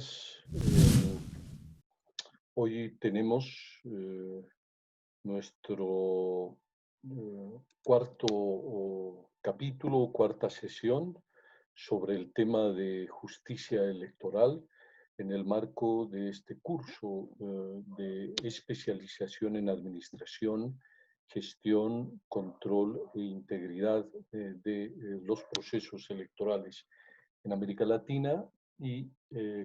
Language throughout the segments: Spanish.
días. Hoy tenemos nuestro cuarto capítulo, cuarta sesión sobre el tema de justicia electoral en el marco de este curso de especialización en administración, gestión, control e integridad de los procesos electorales en América Latina y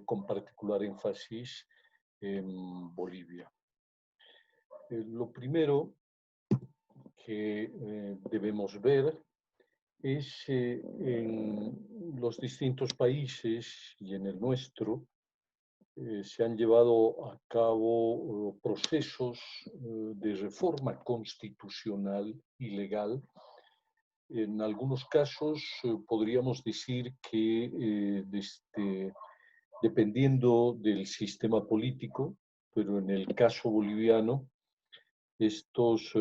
con particular énfasis en Bolivia. Lo primero que debemos ver es en los distintos países y en el nuestro se han llevado a cabo procesos de reforma constitucional y legal. En algunos casos podríamos decir que dependiendo del sistema político, pero en el caso boliviano, estos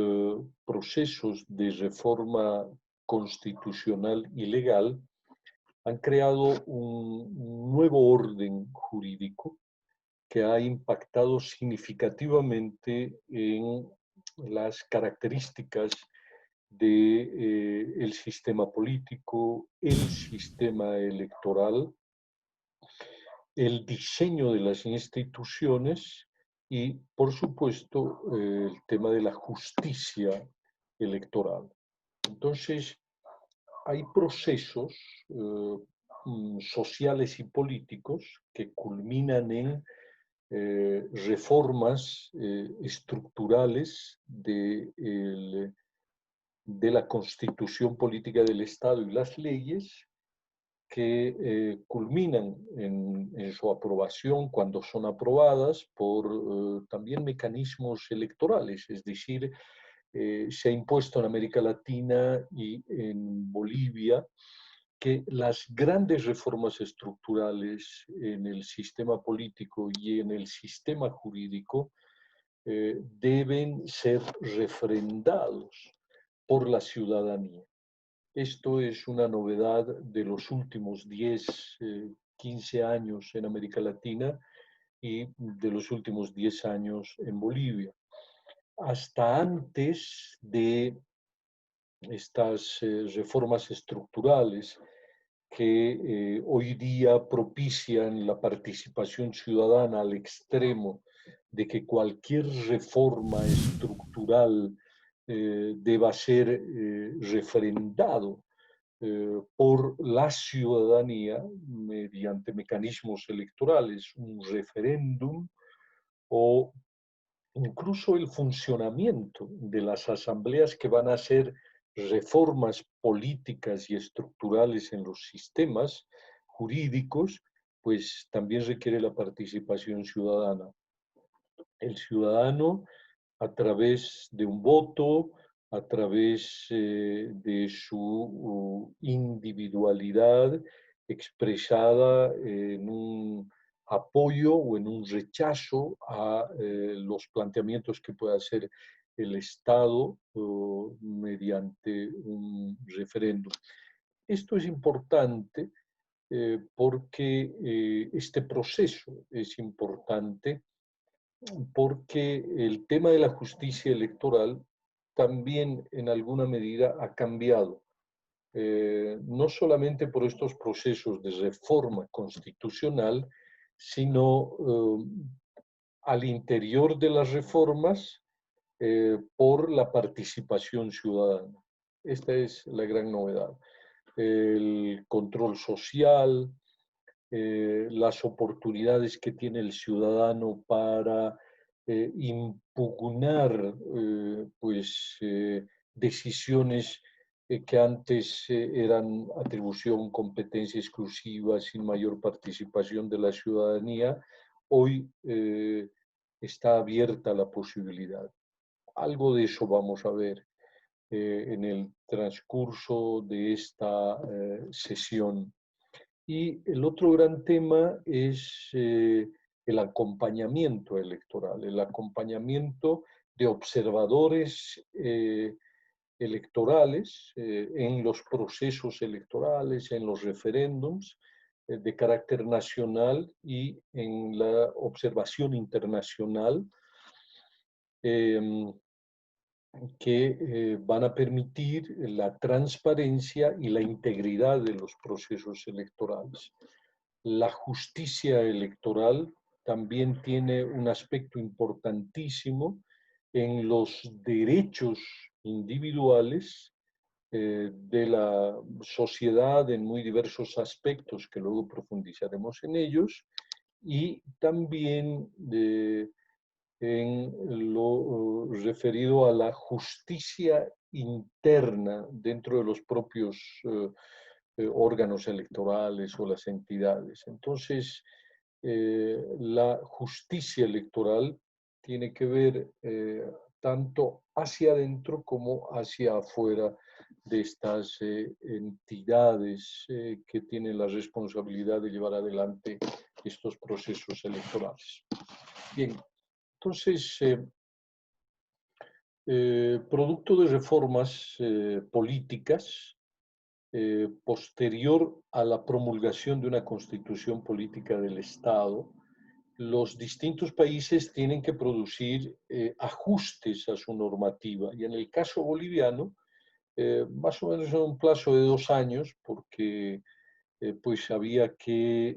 procesos de reforma constitucional y legal han creado un nuevo orden jurídico que ha impactado significativamente en las características del sistema político, el sistema electoral, el diseño de las instituciones y, por supuesto, el tema de la justicia electoral. Entonces, hay procesos sociales y políticos que culminan en reformas estructurales de la constitución política del Estado y las leyes que culminan en su aprobación cuando son aprobadas por también mecanismos electorales, es decir, se ha impuesto en América Latina y en Bolivia que las grandes reformas estructurales en el sistema político y en el sistema jurídico deben ser refrendados por la ciudadanía. Esto es una novedad de los últimos 10, 15 años en América Latina y de los últimos 10 años en Bolivia. Hasta antes de estas reformas estructurales que hoy día propician la participación ciudadana al extremo de que cualquier reforma estructural deba ser refrendado por la ciudadanía mediante mecanismos electorales, un referéndum o incluso el funcionamiento de las asambleas que van a hacer reformas políticas y estructurales en los sistemas jurídicos, pues también requiere la participación ciudadana. El ciudadano, a través de un voto, a través de su individualidad expresada en un apoyo o en un rechazo a los planteamientos que pueda hacer el Estado mediante un referéndum. Esto es importante porque este proceso es importante porque el tema de la justicia electoral también en alguna medida ha cambiado, no solamente por estos procesos de reforma constitucional, sino al interior de las reformas por la participación ciudadana. Esta es la gran novedad. El control social, las oportunidades que tiene el ciudadano para impugnar decisiones que antes eran atribución, competencia exclusiva, sin mayor participación de la ciudadanía, hoy está abierta la posibilidad. Algo de eso vamos a ver en el transcurso de esta sesión. Y el otro gran tema es el acompañamiento electoral, el acompañamiento de observadores electorales en los procesos electorales, en los referéndums, de carácter nacional y en la observación internacional, que van a permitir la transparencia y la integridad de los procesos electorales. La justicia electoral también tiene un aspecto importantísimo en los derechos individuales de la sociedad en muy diversos aspectos que luego profundizaremos en ellos, y también en lo referido a la justicia interna dentro de los propios órganos electorales o las entidades. Entonces, la justicia electoral tiene que ver tanto hacia adentro como hacia afuera de estas entidades que tienen la responsabilidad de llevar adelante estos procesos electorales. Bien, entonces, producto de reformas políticas, posterior a la promulgación de una constitución política del Estado, los distintos países tienen que producir ajustes a su normativa. Y en el caso boliviano, más o menos en un plazo de 2 años, porque pues había que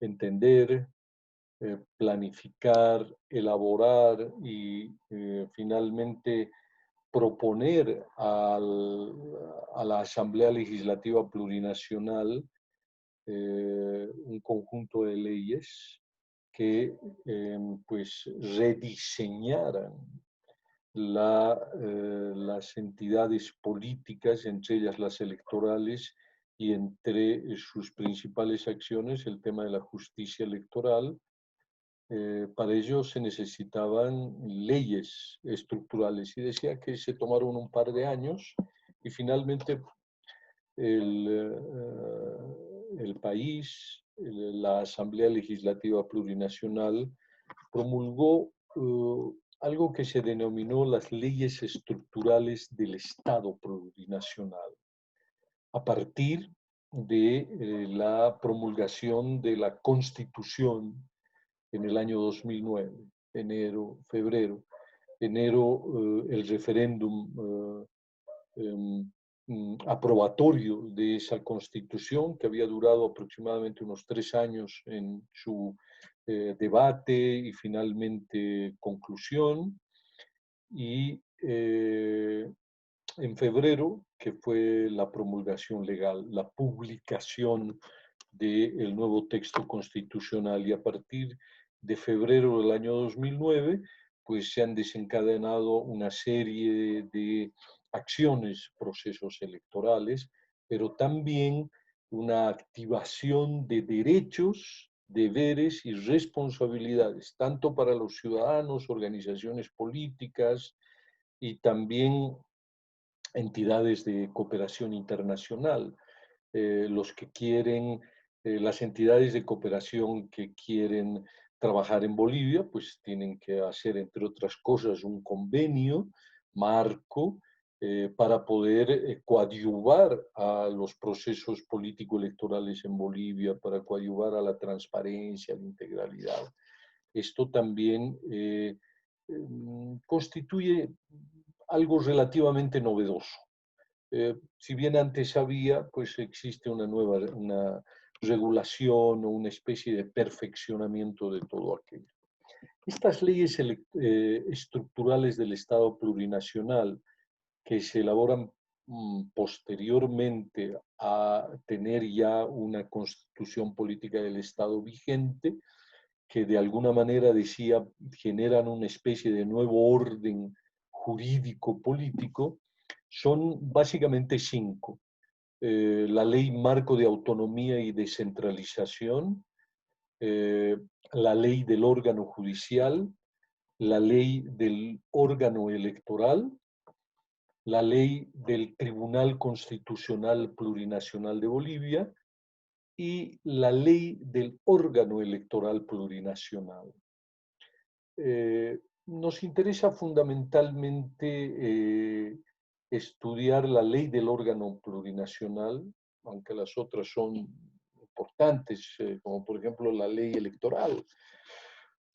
entender, planificar, elaborar y finalmente proponer a la Asamblea Legislativa Plurinacional un conjunto de leyes que pues rediseñaran las entidades políticas, entre ellas las electorales, y entre sus principales acciones el tema de la justicia electoral. Para ello se necesitaban leyes estructurales, y decía que se tomaron un par de años y finalmente el país, la Asamblea Legislativa Plurinacional, promulgó algo que se denominó las leyes estructurales del Estado plurinacional, a partir de la promulgación de la Constitución en el año 2009, enero, febrero. Enero, el referéndum aprobatorio de esa Constitución, que había durado aproximadamente unos 3 años en su debate y finalmente conclusión. Y en febrero, que fue la promulgación legal, la publicación del nuevo texto constitucional, y a partir de febrero del año 2009, pues se han desencadenado una serie de acciones, procesos electorales, pero también una activación de derechos, deberes y responsabilidades, tanto para los ciudadanos, organizaciones políticas y también entidades de cooperación internacional. Los que quieren, las entidades de cooperación que quieren trabajar en Bolivia, pues tienen que hacer, entre otras cosas, un convenio marco para poder coadyuvar a los procesos político-electorales en Bolivia, para coadyuvar a la transparencia, a la integralidad. Esto también constituye algo relativamente novedoso. Si bien antes había, pues existe una regulación o una especie de perfeccionamiento de todo aquello. Estas leyes estructurales del Estado plurinacional, que se elaboran posteriormente a tener ya una constitución política del Estado vigente, que de alguna manera, decía, generan una especie de nuevo orden jurídico político, son básicamente 5. La ley marco de autonomía y descentralización, la ley del órgano judicial, la ley del órgano electoral, la ley del Tribunal Constitucional Plurinacional de Bolivia y la ley del órgano electoral plurinacional. Nos interesa fundamentalmente estudiar la ley del órgano plurinacional, aunque las otras son importantes, como por ejemplo la ley electoral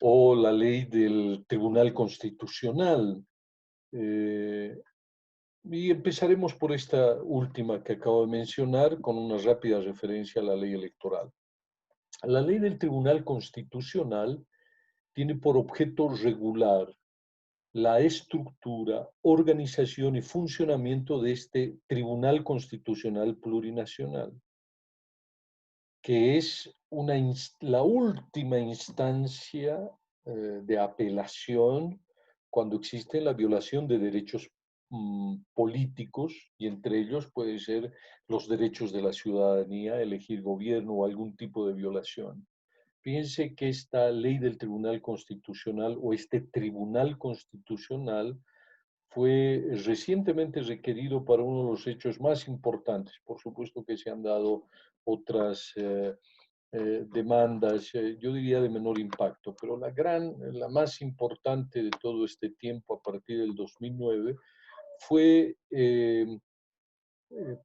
o la ley del Tribunal Constitucional. Y empezaremos por esta última que acabo de mencionar con una rápida referencia a la ley electoral. La ley del Tribunal Constitucional tiene por objeto regular la estructura, organización y funcionamiento de este Tribunal Constitucional Plurinacional, que es la última instancia de apelación cuando existe la violación de derechos políticos, y entre ellos puede ser los derechos de la ciudadanía, elegir gobierno o algún tipo de violación. Piense que esta ley del Tribunal Constitucional o este Tribunal Constitucional fue recientemente requerido para uno de los hechos más importantes. Por supuesto que se han dado otras demandas, yo diría de menor impacto, pero la más importante de todo este tiempo a partir del 2009 fue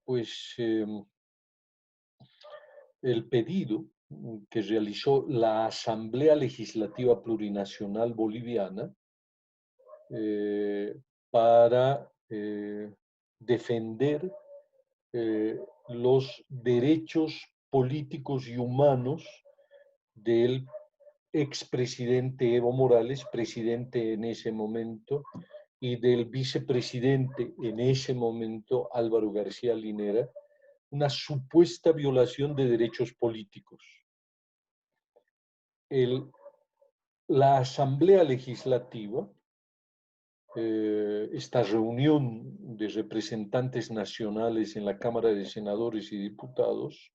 pues el pedido que realizó la Asamblea Legislativa Plurinacional Boliviana para defender los derechos políticos y humanos del expresidente Evo Morales, presidente en ese momento, y del vicepresidente en ese momento, Álvaro García Linera, una supuesta violación de derechos políticos. La Asamblea Legislativa, esta reunión de representantes nacionales en la Cámara de Senadores y Diputados,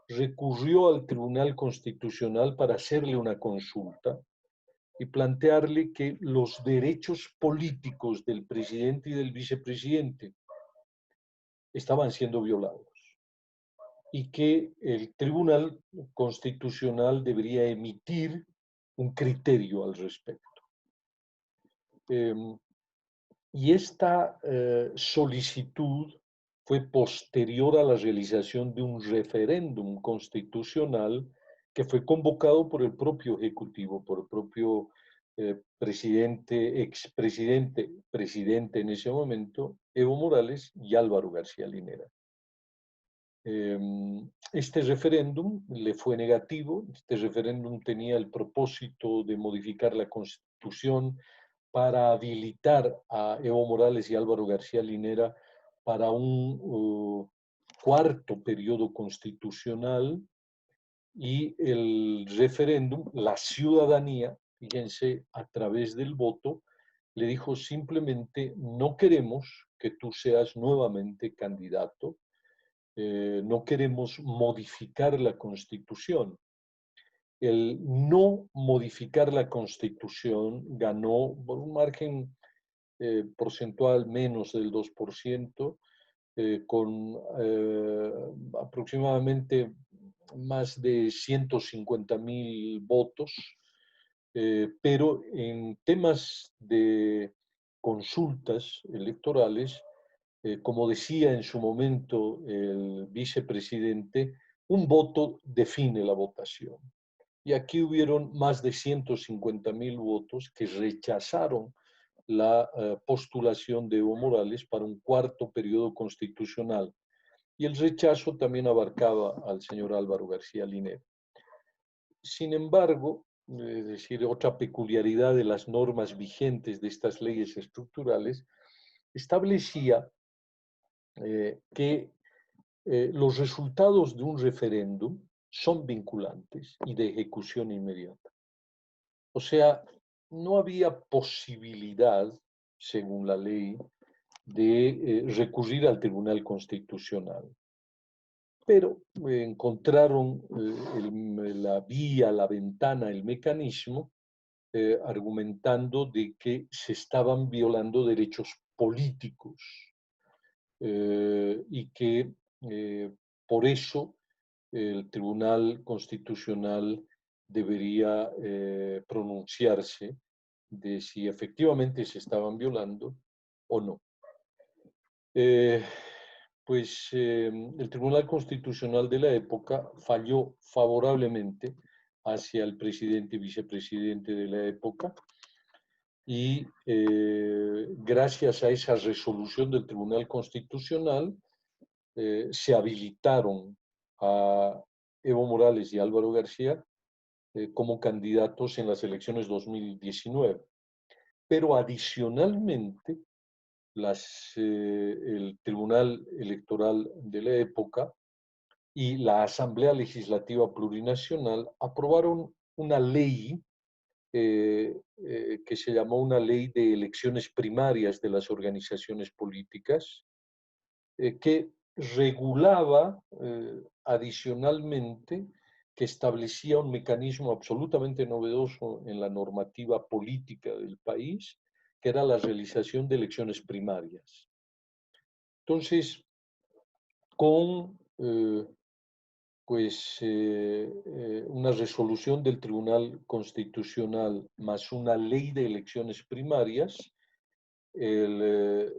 recurrió al Tribunal Constitucional para hacerle una consulta y plantearle que los derechos políticos del presidente y del vicepresidente estaban siendo violados y que el Tribunal Constitucional debería emitir un criterio al respecto. Y esta solicitud fue posterior a la realización de un referéndum constitucional que fue convocado por el propio Ejecutivo, por el propio presidente, expresidente, presidente en ese momento, Evo Morales y Álvaro García Linera. Este referéndum le fue negativo. Este referéndum tenía el propósito de modificar la Constitución para habilitar a Evo Morales y Álvaro García Linera para un cuarto periodo constitucional, y el referéndum, la ciudadanía, fíjense, a través del voto, le dijo simplemente: no queremos que tú seas nuevamente candidato, no queremos modificar la Constitución. El no modificar la Constitución ganó por un margen porcentual menos del 2%, con aproximadamente más de 150.000 votos, pero en temas de consultas electorales, como decía en su momento el vicepresidente, un voto define la votación. Y aquí hubieron más de 150.000 votos que rechazaron la postulación de Evo Morales para un cuarto periodo constitucional. Y el rechazo también abarcaba al señor Álvaro García Linera. Sin embargo, es decir, otra peculiaridad de las normas vigentes de estas leyes estructurales, establecía que los resultados de un referéndum son vinculantes y de ejecución inmediata. O sea, no había posibilidad, según la ley, de recurrir al Tribunal Constitucional. Pero encontraron la vía, la ventana, el mecanismo, argumentando de que se estaban violando derechos políticos, y que por eso el Tribunal Constitucional debería pronunciarse de si efectivamente se estaban violando o no. el Tribunal Constitucional de la época falló favorablemente hacia el presidente y vicepresidente de la época y gracias a esa resolución del Tribunal Constitucional se habilitaron a Evo Morales y Álvaro García como candidatos en las elecciones 2019. Pero adicionalmente, el Tribunal Electoral de la época y la Asamblea Legislativa Plurinacional aprobaron una ley que se llamó una ley de elecciones primarias de las organizaciones políticas, que regulaba adicionalmente, que establecía un mecanismo absolutamente novedoso en la normativa política del país, que era la realización de elecciones primarias. Entonces, con una resolución del Tribunal Constitucional más una ley de elecciones primarias, el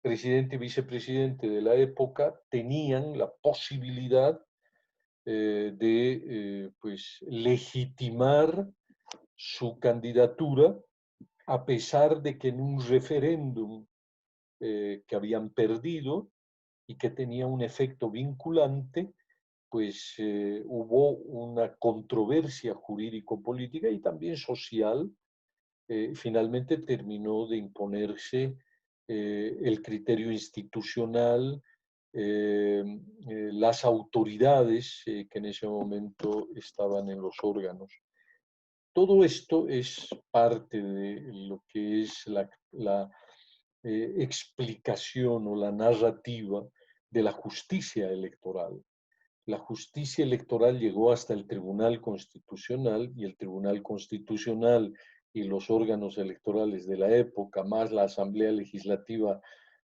presidente y vicepresidente de la época tenían la posibilidad de legitimar su candidatura a pesar de que en un referéndum que habían perdido y que tenía un efecto vinculante, hubo una controversia jurídico-política y también social. Finalmente terminó de imponerse el criterio institucional, las autoridades que en ese momento estaban en los órganos. Todo esto es parte de lo que es la explicación o la narrativa de la justicia electoral. La justicia electoral llegó hasta el Tribunal Constitucional y el Tribunal Constitucional y los órganos electorales de la época, más la Asamblea Legislativa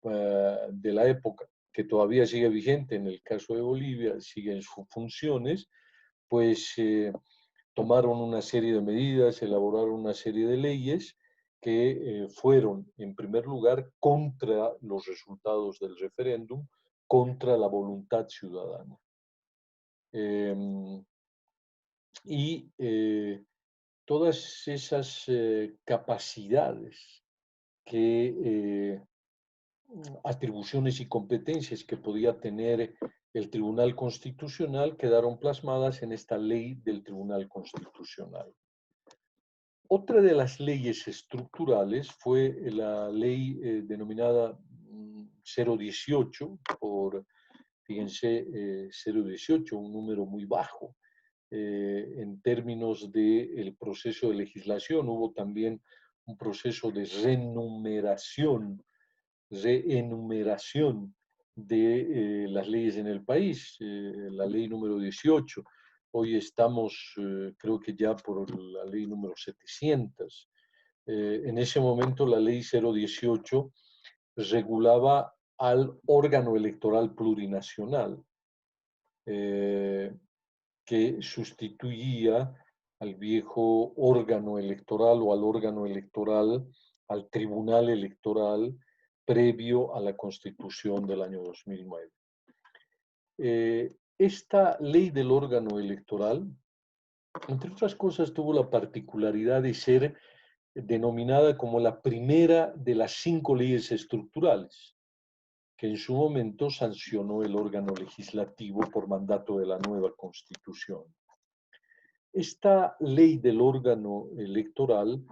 de la época, que todavía sigue vigente en el caso de Bolivia, sigue en sus funciones, tomaron una serie de medidas, elaboraron una serie de leyes que fueron, en primer lugar, contra los resultados del referéndum, contra la voluntad ciudadana. Todas esas capacidades, atribuciones y competencias que podía tener el Tribunal Constitucional quedaron plasmadas en esta ley del Tribunal Constitucional. Otra de las leyes estructurales fue la ley denominada 018, fíjense, 018, un número muy bajo. En términos del proceso de legislación, hubo también un proceso de reenumeración de las leyes en el país, la ley número 18. Hoy estamos, creo que ya por la ley número 700. En ese momento la ley 018 regulaba al órgano electoral plurinacional, que sustituía al viejo órgano electoral o al órgano electoral, al tribunal electoral previo a la Constitución del año 2009. Esta ley del órgano electoral, entre otras cosas, tuvo la particularidad de ser denominada como la primera de las 5 leyes estructurales que en su momento sancionó el órgano legislativo por mandato de la nueva Constitución. Esta ley del órgano electoral,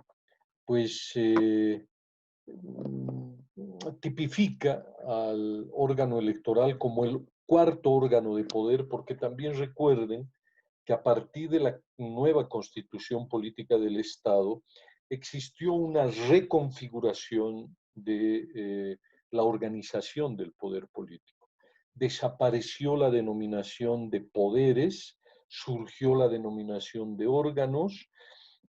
tipifica al órgano electoral como el cuarto órgano de poder, porque también recuerden que a partir de la nueva Constitución Política del Estado existió una reconfiguración de la organización del poder político. Desapareció la denominación de poderes, surgió la denominación de órganos.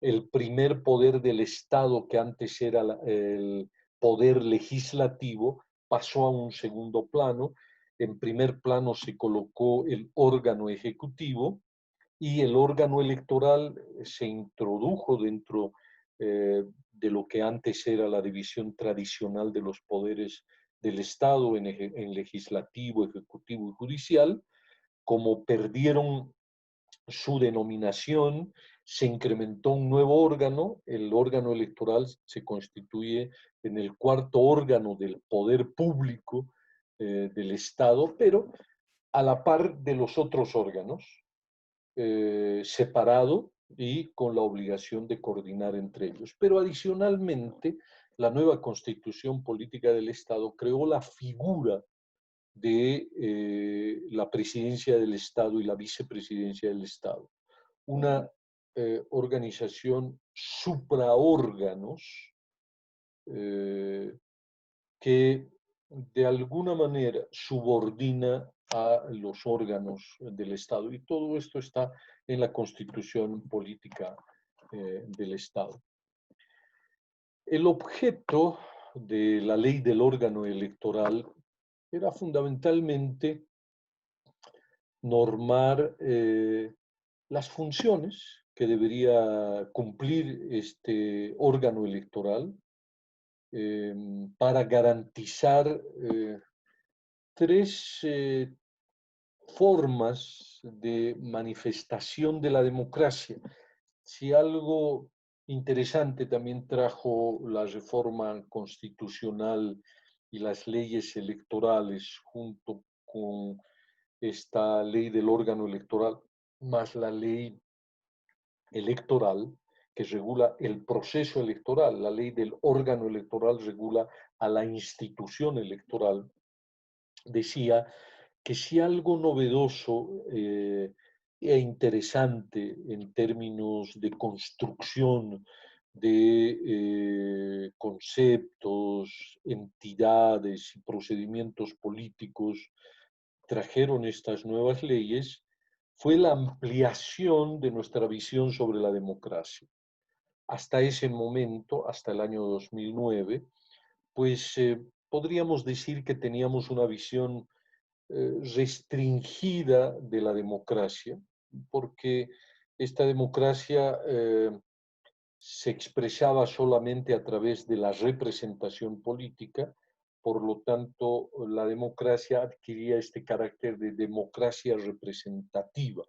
El primer poder del Estado, que antes era el poder legislativo, pasó a un segundo plano. En primer plano se colocó el órgano ejecutivo y el órgano electoral se introdujo dentro de lo que antes era la división tradicional de los poderes del Estado en legislativo, ejecutivo y judicial. Como perdieron su denominación, se incrementó un nuevo órgano. El órgano electoral se constituye en el cuarto órgano del poder público del Estado, pero a la par de los otros órganos, separado y con la obligación de coordinar entre ellos. Pero adicionalmente, la nueva Constitución Política del Estado creó la figura de la presidencia del Estado y la vicepresidencia del Estado, una organización supraórganos que de alguna manera subordina a los órganos del Estado. Y todo esto está en la Constitución Política del Estado. El objeto de la ley del órgano electoral era fundamentalmente normar las funciones que debería cumplir este órgano electoral para garantizar tres formas de manifestación de la democracia. Si algo interesante también trajo la reforma constitucional y las leyes electorales junto con esta ley del órgano electoral, más la ley electoral que regula el proceso electoral. La ley del órgano electoral regula a la institución electoral. Decía que si algo novedoso e interesante en términos de construcción de conceptos, entidades y procedimientos políticos trajeron estas nuevas leyes, fue la ampliación de nuestra visión sobre la democracia. Hasta ese momento, hasta el año 2009, pues podríamos decir que teníamos una visión restringida de la democracia, porque esta democracia se expresaba solamente a través de la representación política. Por lo tanto, la democracia adquiría este carácter de democracia representativa,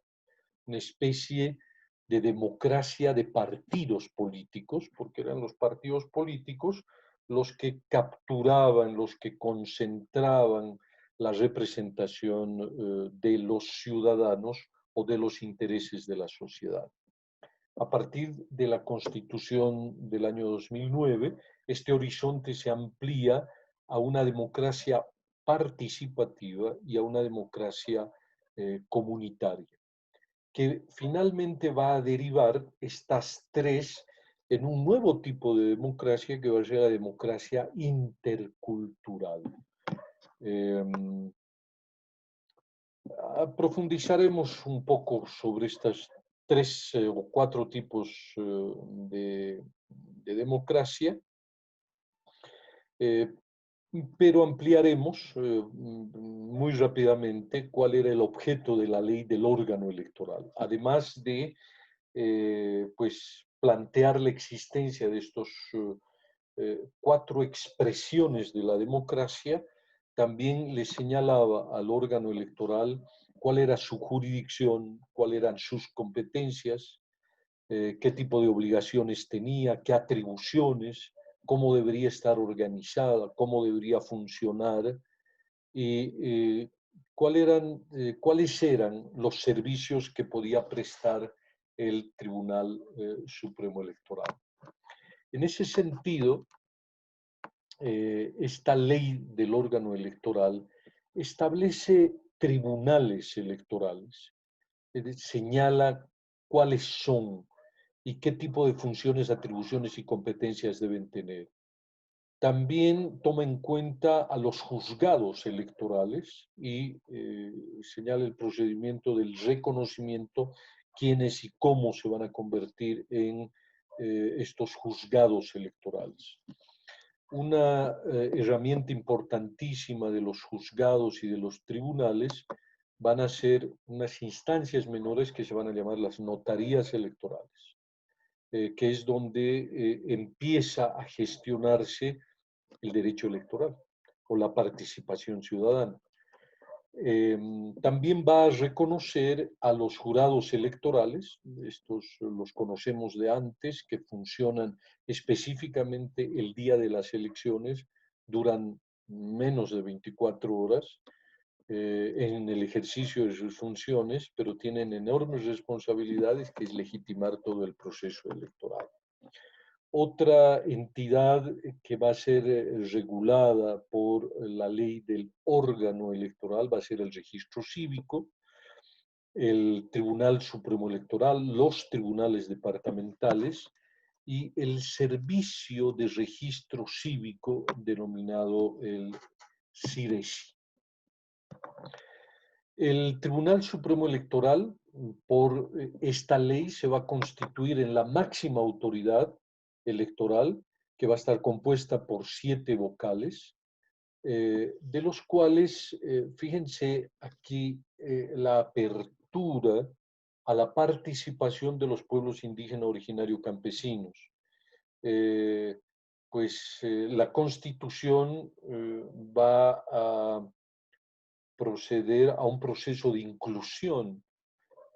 una especie de democracia de partidos políticos, porque eran los partidos políticos los que capturaban, los que concentraban la representación de los ciudadanos o de los intereses de la sociedad. A partir de la Constitución del año 2009, este horizonte se amplía a una democracia participativa y a una democracia comunitaria, que finalmente va a derivar estas tres en un nuevo tipo de democracia que va a ser la democracia intercultural. Profundizaremos un poco sobre estas tres o cuatro tipos de democracia, pero ampliaremos muy rápidamente cuál era el objeto de la ley del órgano electoral, además de pues, plantear la existencia de estos cuatro expresiones de la democracia. También le señalaba al órgano electoral cuál era su jurisdicción, cuáles eran sus competencias, qué tipo de obligaciones tenía, qué atribuciones, cómo debería estar organizada, cómo debería funcionar y cuáles eran los servicios que podía prestar el Tribunal Supremo Electoral. En ese sentido, esta ley del órgano electoral establece tribunales electorales, señala cuáles son y qué tipo de funciones, atribuciones y competencias deben tener. También toma en cuenta a los juzgados electorales y señala el procedimiento del reconocimiento, quiénes y cómo se van a convertir en estos juzgados electorales. Una herramienta importantísima de los juzgados y de los tribunales van a ser unas instancias menores que se van a llamar las notarías electorales, que es donde empieza a gestionarse el derecho electoral. o la participación ciudadana. También va a reconocer a los jurados electorales, estos los conocemos de antes, que funcionan específicamente el día de las elecciones, duran menos de 24 horas en el ejercicio de sus funciones, pero tienen enormes responsabilidades, que es legitimar todo el proceso electoral. Otra entidad que va a ser regulada por la ley del órgano electoral va a ser el registro cívico, el Tribunal Supremo Electoral, los tribunales departamentales y el servicio de registro cívico denominado el CIRESI. El Tribunal Supremo Electoral, por esta ley, se va a constituir en la máxima autoridad electoral, que va a estar compuesta por 7 vocales, de los cuales, fíjense aquí, la apertura a la participación de los pueblos indígenas originarios campesinos. La Constitución va a proceder a un proceso de inclusión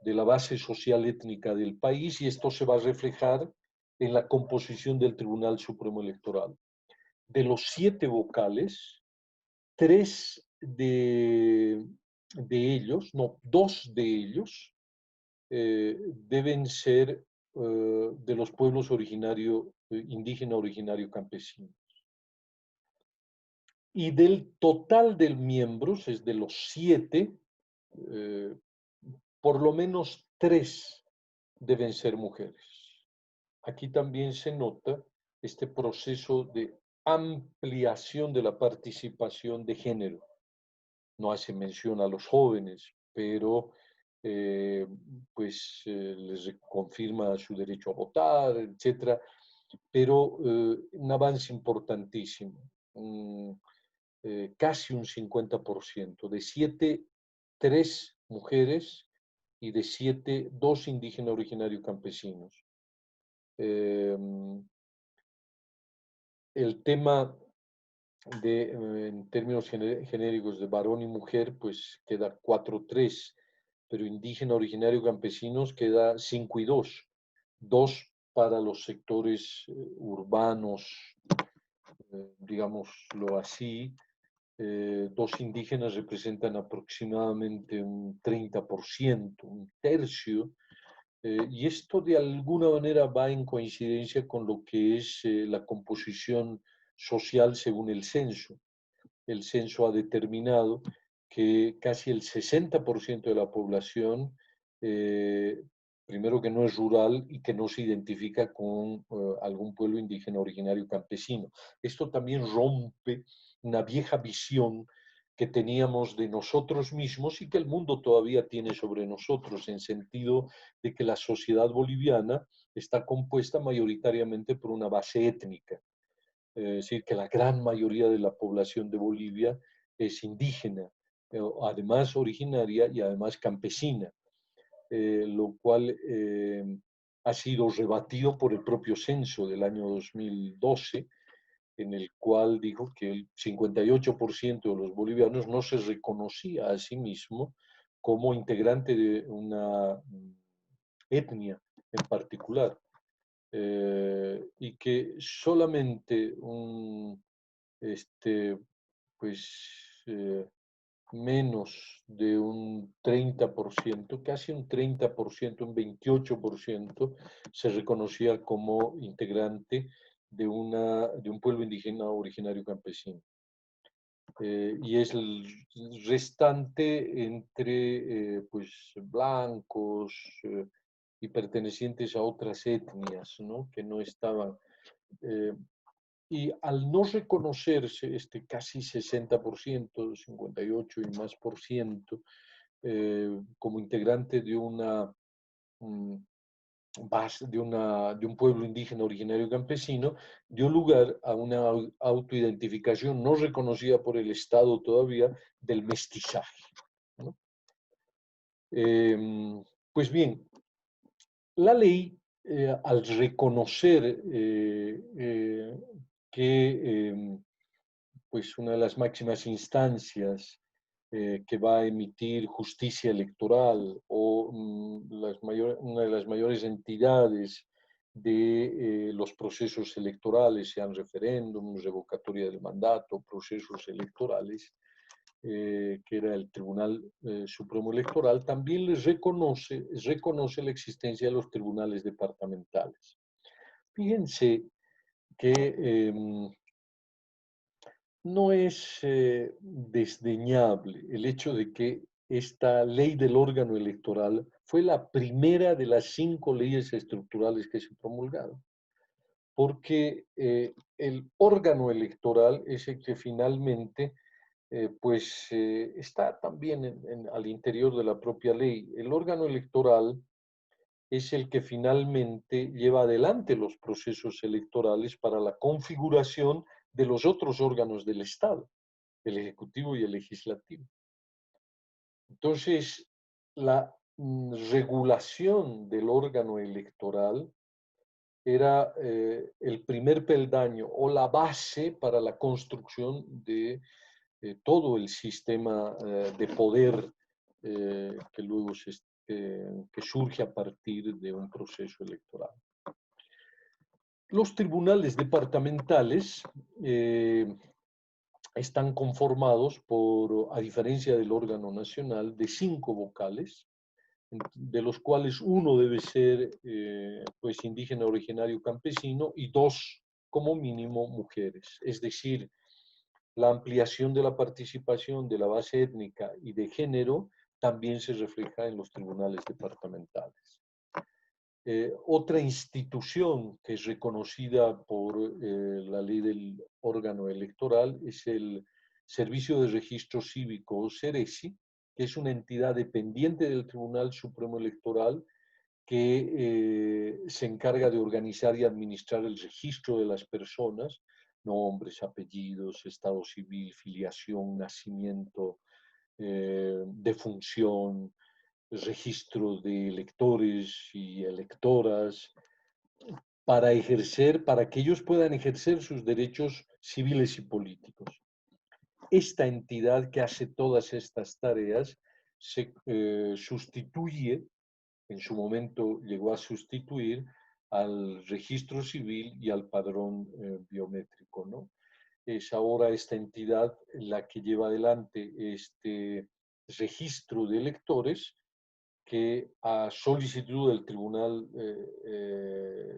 de la base social étnica del país, y esto se va a reflejar en la composición del Tribunal Supremo Electoral. De los 7 vocales, 3 de ellos, no, 2 de ellos, deben ser de los pueblos indígena originario campesino. Y del total de miembros, es de los 7, por lo menos 3 deben ser mujeres. Aquí también se nota este proceso de ampliación de la participación de género. No hace mención a los jóvenes, pero les confirma su derecho a votar, etc. Pero un avance importantísimo, casi un 50%. De 7, 3 mujeres, y de 7, 2 indígenas originarios campesinos. El tema en términos genéricos de varón y mujer, pues queda 4-3, pero indígena originario campesinos queda 5-2, 2 para los sectores urbanos, digámoslo así. 2 indígenas representan aproximadamente un 30%, un tercio, y esto de alguna manera va en coincidencia con lo que es la composición social según el censo. El censo ha determinado que casi el 60% de la población, primero, que no es rural y que no se identifica con algún pueblo indígena originario campesino. Esto también rompe una vieja visión que teníamos de nosotros mismos y que el mundo todavía tiene sobre nosotros, en sentido de que la sociedad boliviana está compuesta mayoritariamente por una base étnica. Es decir, que la gran mayoría de la población de Bolivia es indígena, además originaria y además campesina, lo cual ha sido rebatido por el propio censo del año 2012, en el cual dijo que el 58% de los bolivianos no se reconocía a sí mismo como integrante de una etnia en particular. Y que solamente menos de un 30%, casi un 30%, un 28%, se reconocía como integrante de un pueblo indígena originario campesino. Y es el restante entre blancos y pertenecientes a otras etnias, ¿no?, que no estaban. Y al no reconocerse este casi 60%, 58 y más por ciento, como integrante de una base, de un pueblo indígena originario campesino, dio lugar a una autoidentificación no reconocida por el Estado todavía del mestizaje, ¿no? Pues bien, la ley, al reconocer que pues una de las máximas instancias que va a emitir justicia electoral o una de las mayores entidades de los procesos electorales, sean referéndums, revocatoria del mandato, procesos electorales, que era el Tribunal Supremo Electoral, también les reconoce la existencia de los tribunales departamentales. Fíjense que no es desdeñable el hecho de que esta ley del órgano electoral fue la primera de las 5 leyes estructurales que se promulgaron, porque el órgano electoral es el que finalmente está también al interior de la propia ley. El órgano electoral es el que finalmente lleva adelante los procesos electorales para la configuración de los otros órganos del Estado, el Ejecutivo y el Legislativo. Entonces, la regulación del órgano electoral era el primer peldaño o la base para la construcción de todo el sistema de poder que luego que surge a partir de un proceso electoral. Los tribunales departamentales están conformados por, a diferencia del órgano nacional, de 5 vocales, de los cuales uno debe ser pues indígena, originario, campesino, y 2 como mínimo mujeres. Es decir, la ampliación de la participación de la base étnica y de género también se refleja en los tribunales departamentales. Otra institución que es reconocida por la ley del órgano electoral es el Servicio de Registro Cívico, SERECI, que es una entidad dependiente del Tribunal Supremo Electoral que se encarga de organizar y administrar el registro de las personas, nombres, apellidos, estado civil, filiación, nacimiento, defunción, registro de electores y electoras, para que ellos puedan ejercer sus derechos civiles y políticos. Esta entidad que hace todas estas tareas se sustituye, en su momento llegó a sustituir al registro civil y al padrón biométrico, ¿no? Es ahora esta entidad la que lleva adelante este registro de electores que a solicitud del Tribunal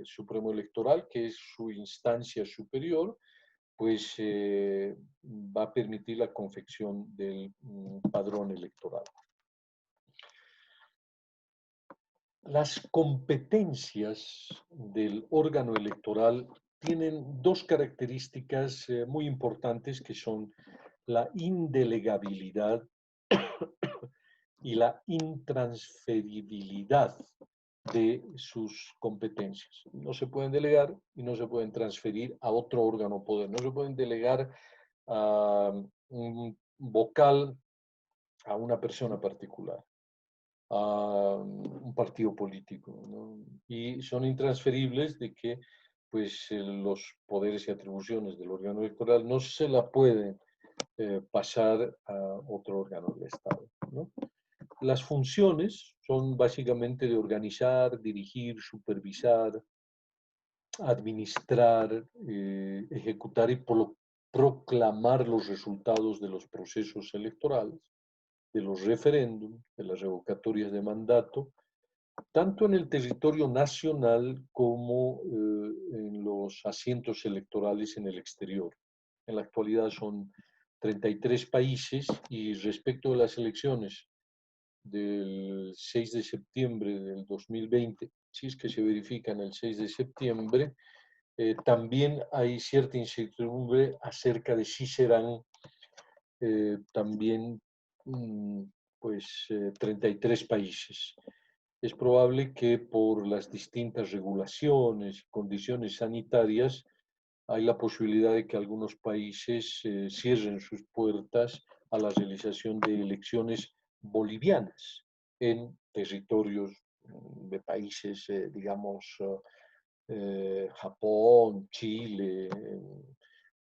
Supremo Electoral, que es su instancia superior, pues va a permitir la confección del padrón electoral. Las competencias del órgano electoral tienen 2 características muy importantes, que son la indelegabilidad y la intransferibilidad de sus competencias. No se pueden delegar y no se pueden transferir a otro órgano poder. No se pueden delegar a un vocal a una persona particular, a un partido político, ¿no? Y son intransferibles de que pues los poderes y atribuciones del órgano electoral no se la pueden pasar a otro órgano del Estado, ¿no? Las funciones son básicamente de organizar, dirigir, supervisar, administrar, ejecutar y proclamar los resultados de los procesos electorales, de los referéndums, de las revocatorias de mandato, tanto en el territorio nacional como en los asientos electorales en el exterior. En la actualidad son 33 países y respecto de las elecciones del 6 de septiembre del 2020, si es que se verifican el 6 de septiembre, también hay cierta incertidumbre acerca de si serán también pues 33 países. Es probable que por las distintas regulaciones y condiciones sanitarias hay la posibilidad de que algunos países cierren sus puertas a la realización de elecciones bolivianas en territorios de países, digamos, Japón, Chile,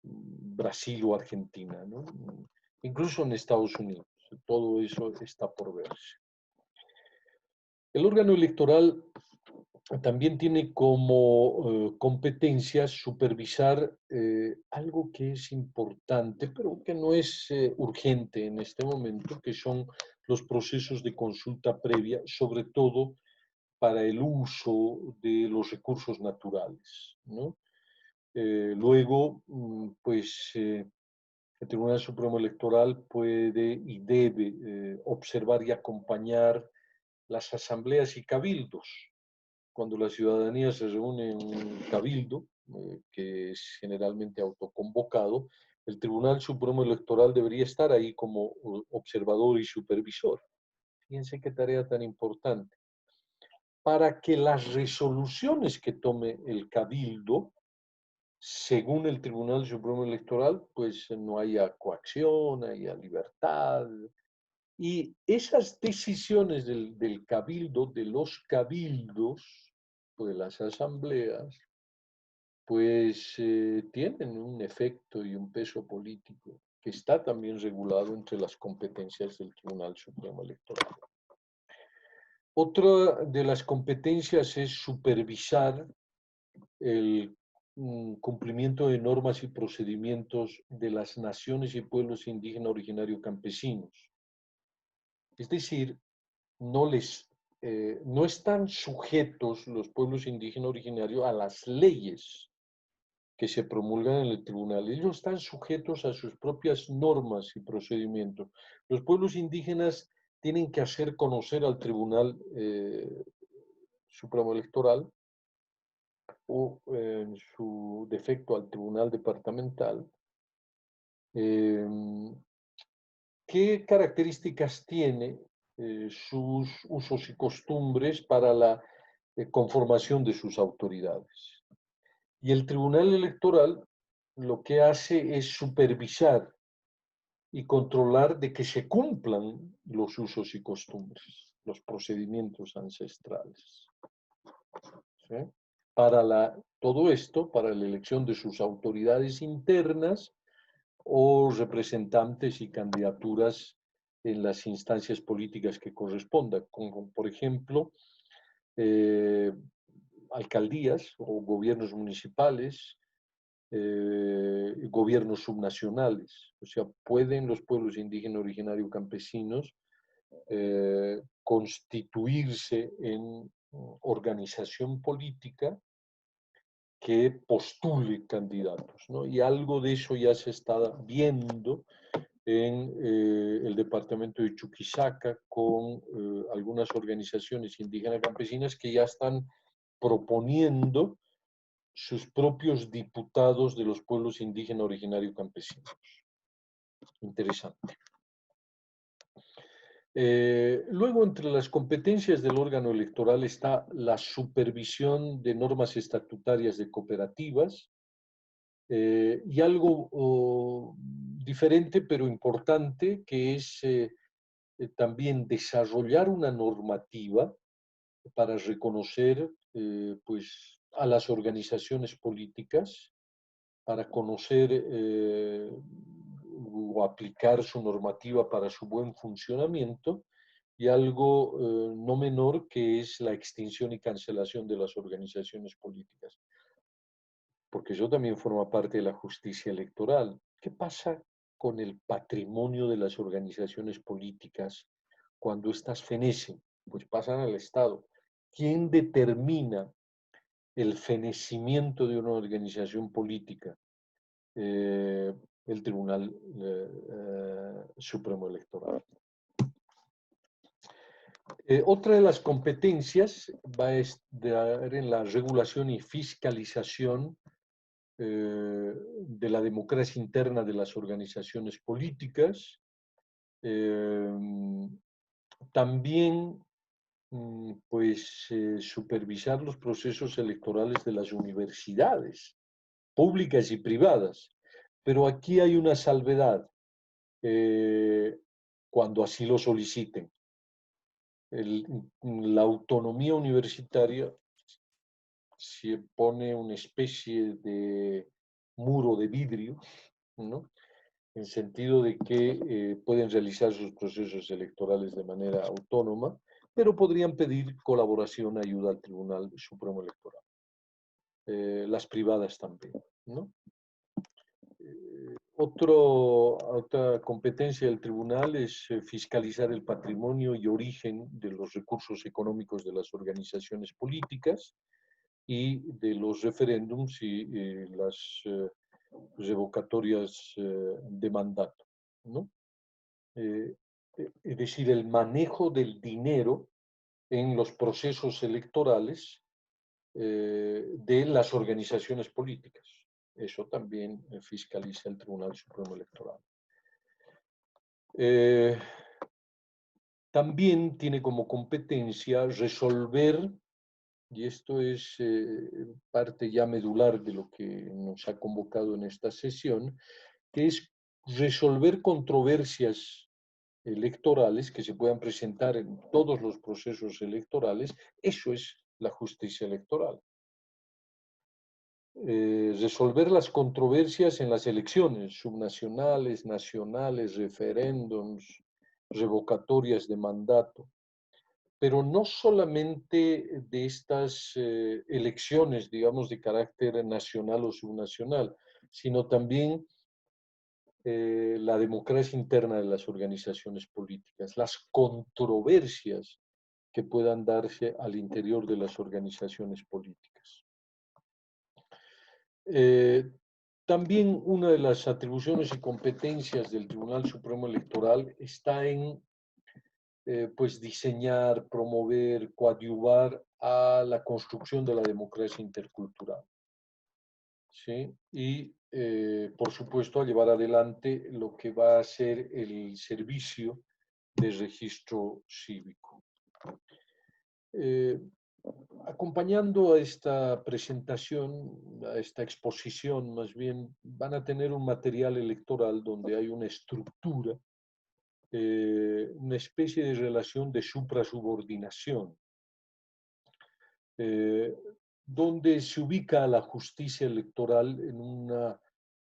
Brasil o Argentina, ¿no? Incluso en Estados Unidos. Todo eso está por verse. El órgano electoral también tiene como competencia supervisar algo que es importante, pero que no es urgente en este momento, que son los procesos de consulta previa, sobre todo para el uso de los recursos naturales, ¿no? Luego, pues el Tribunal Supremo Electoral puede y debe observar y acompañar las asambleas y cabildos. Cuando la ciudadanía se reúne en un cabildo, que es generalmente autoconvocado, el Tribunal Supremo Electoral debería estar ahí como observador y supervisor. Fíjense qué tarea tan importante. Para que las resoluciones que tome el cabildo, según el Tribunal Supremo Electoral, pues no haya coacción, haya libertad. Y esas decisiones del cabildo, de los cabildos, o de las asambleas, pues tienen un efecto y un peso político que está también regulado entre las competencias del Tribunal Supremo Electoral. Otra de las competencias es supervisar el cumplimiento de normas y procedimientos de las naciones y pueblos indígenas originarios campesinos. Es decir, no están sujetos los pueblos indígenas originarios a las leyes que se promulgan en el tribunal. Ellos están sujetos a sus propias normas y procedimientos. Los pueblos indígenas tienen que hacer conocer al Tribunal Supremo Electoral o en su defecto al Tribunal Departamental qué características tiene sus usos y costumbres para la conformación de sus autoridades. Y el Tribunal Electoral lo que hace es supervisar y controlar de que se cumplan los usos y costumbres, los procedimientos ancestrales. ¿Sí? Todo esto, para la elección de sus autoridades internas o representantes y candidaturas en las instancias políticas que correspondan, como por ejemplo alcaldías o gobiernos municipales, gobiernos subnacionales. O sea, pueden los pueblos indígenas originarios campesinos constituirse en organización política que postule candidatos, ¿no? Y algo de eso ya se está viendo en el departamento de Chuquisaca con algunas organizaciones indígenas campesinas que ya están proponiendo sus propios diputados de los pueblos indígenas originarios campesinos. Interesante. Luego, entre las competencias del órgano electoral está la supervisión de normas estatutarias de cooperativas y algo diferente pero importante que es también desarrollar una normativa para reconocer pues, a las organizaciones políticas, para conocer o aplicar su normativa para su buen funcionamiento, y algo no menor que es la extinción y cancelación de las organizaciones políticas, porque eso también forma parte de la justicia electoral. ¿Qué pasa con el patrimonio de las organizaciones políticas cuando éstas fenecen? Pues pasan al Estado. ¿Quién determina el fenecimiento de una organización política? El Tribunal Supremo Electoral. Otra de las competencias va a estar en la regulación y fiscalización de la democracia interna de las organizaciones políticas. También pues supervisar los procesos electorales de las universidades públicas y privadas. Pero aquí hay una salvedad cuando así lo soliciten. La autonomía universitaria se pone una especie de muro de vidrio, ¿no? En sentido de que pueden realizar sus procesos electorales de manera autónoma, pero podrían pedir colaboración, ayuda al Tribunal Supremo Electoral. Las privadas también, ¿no? Otra competencia del tribunal es fiscalizar el patrimonio y origen de los recursos económicos de las organizaciones políticas y de los referéndums y las revocatorias de mandato, ¿no? Es decir, el manejo del dinero en los procesos electorales de las organizaciones políticas. Eso también fiscaliza el Tribunal Supremo Electoral. También tiene como competencia resolver, y esto es parte ya medular de lo que nos ha convocado en esta sesión, que es resolver controversias electorales que se puedan presentar en todos los procesos electorales. Eso es la justicia electoral. Resolver las controversias en las elecciones subnacionales, nacionales, referéndums, revocatorias de mandato, pero no solamente de estas elecciones, digamos, de carácter nacional o subnacional, sino también la democracia interna de las organizaciones políticas, las controversias que puedan darse al interior de las organizaciones políticas. También una de las atribuciones y competencias del Tribunal Supremo Electoral está en pues diseñar, promover, coadyuvar a la construcción de la democracia intercultural, ¿sí? Y por supuesto a llevar adelante lo que va a ser el servicio de registro cívico. Acompañando a esta presentación, a esta exposición más bien, van a tener un material electoral donde hay una estructura, una especie de relación de suprasubordinación, donde se ubica la justicia electoral en una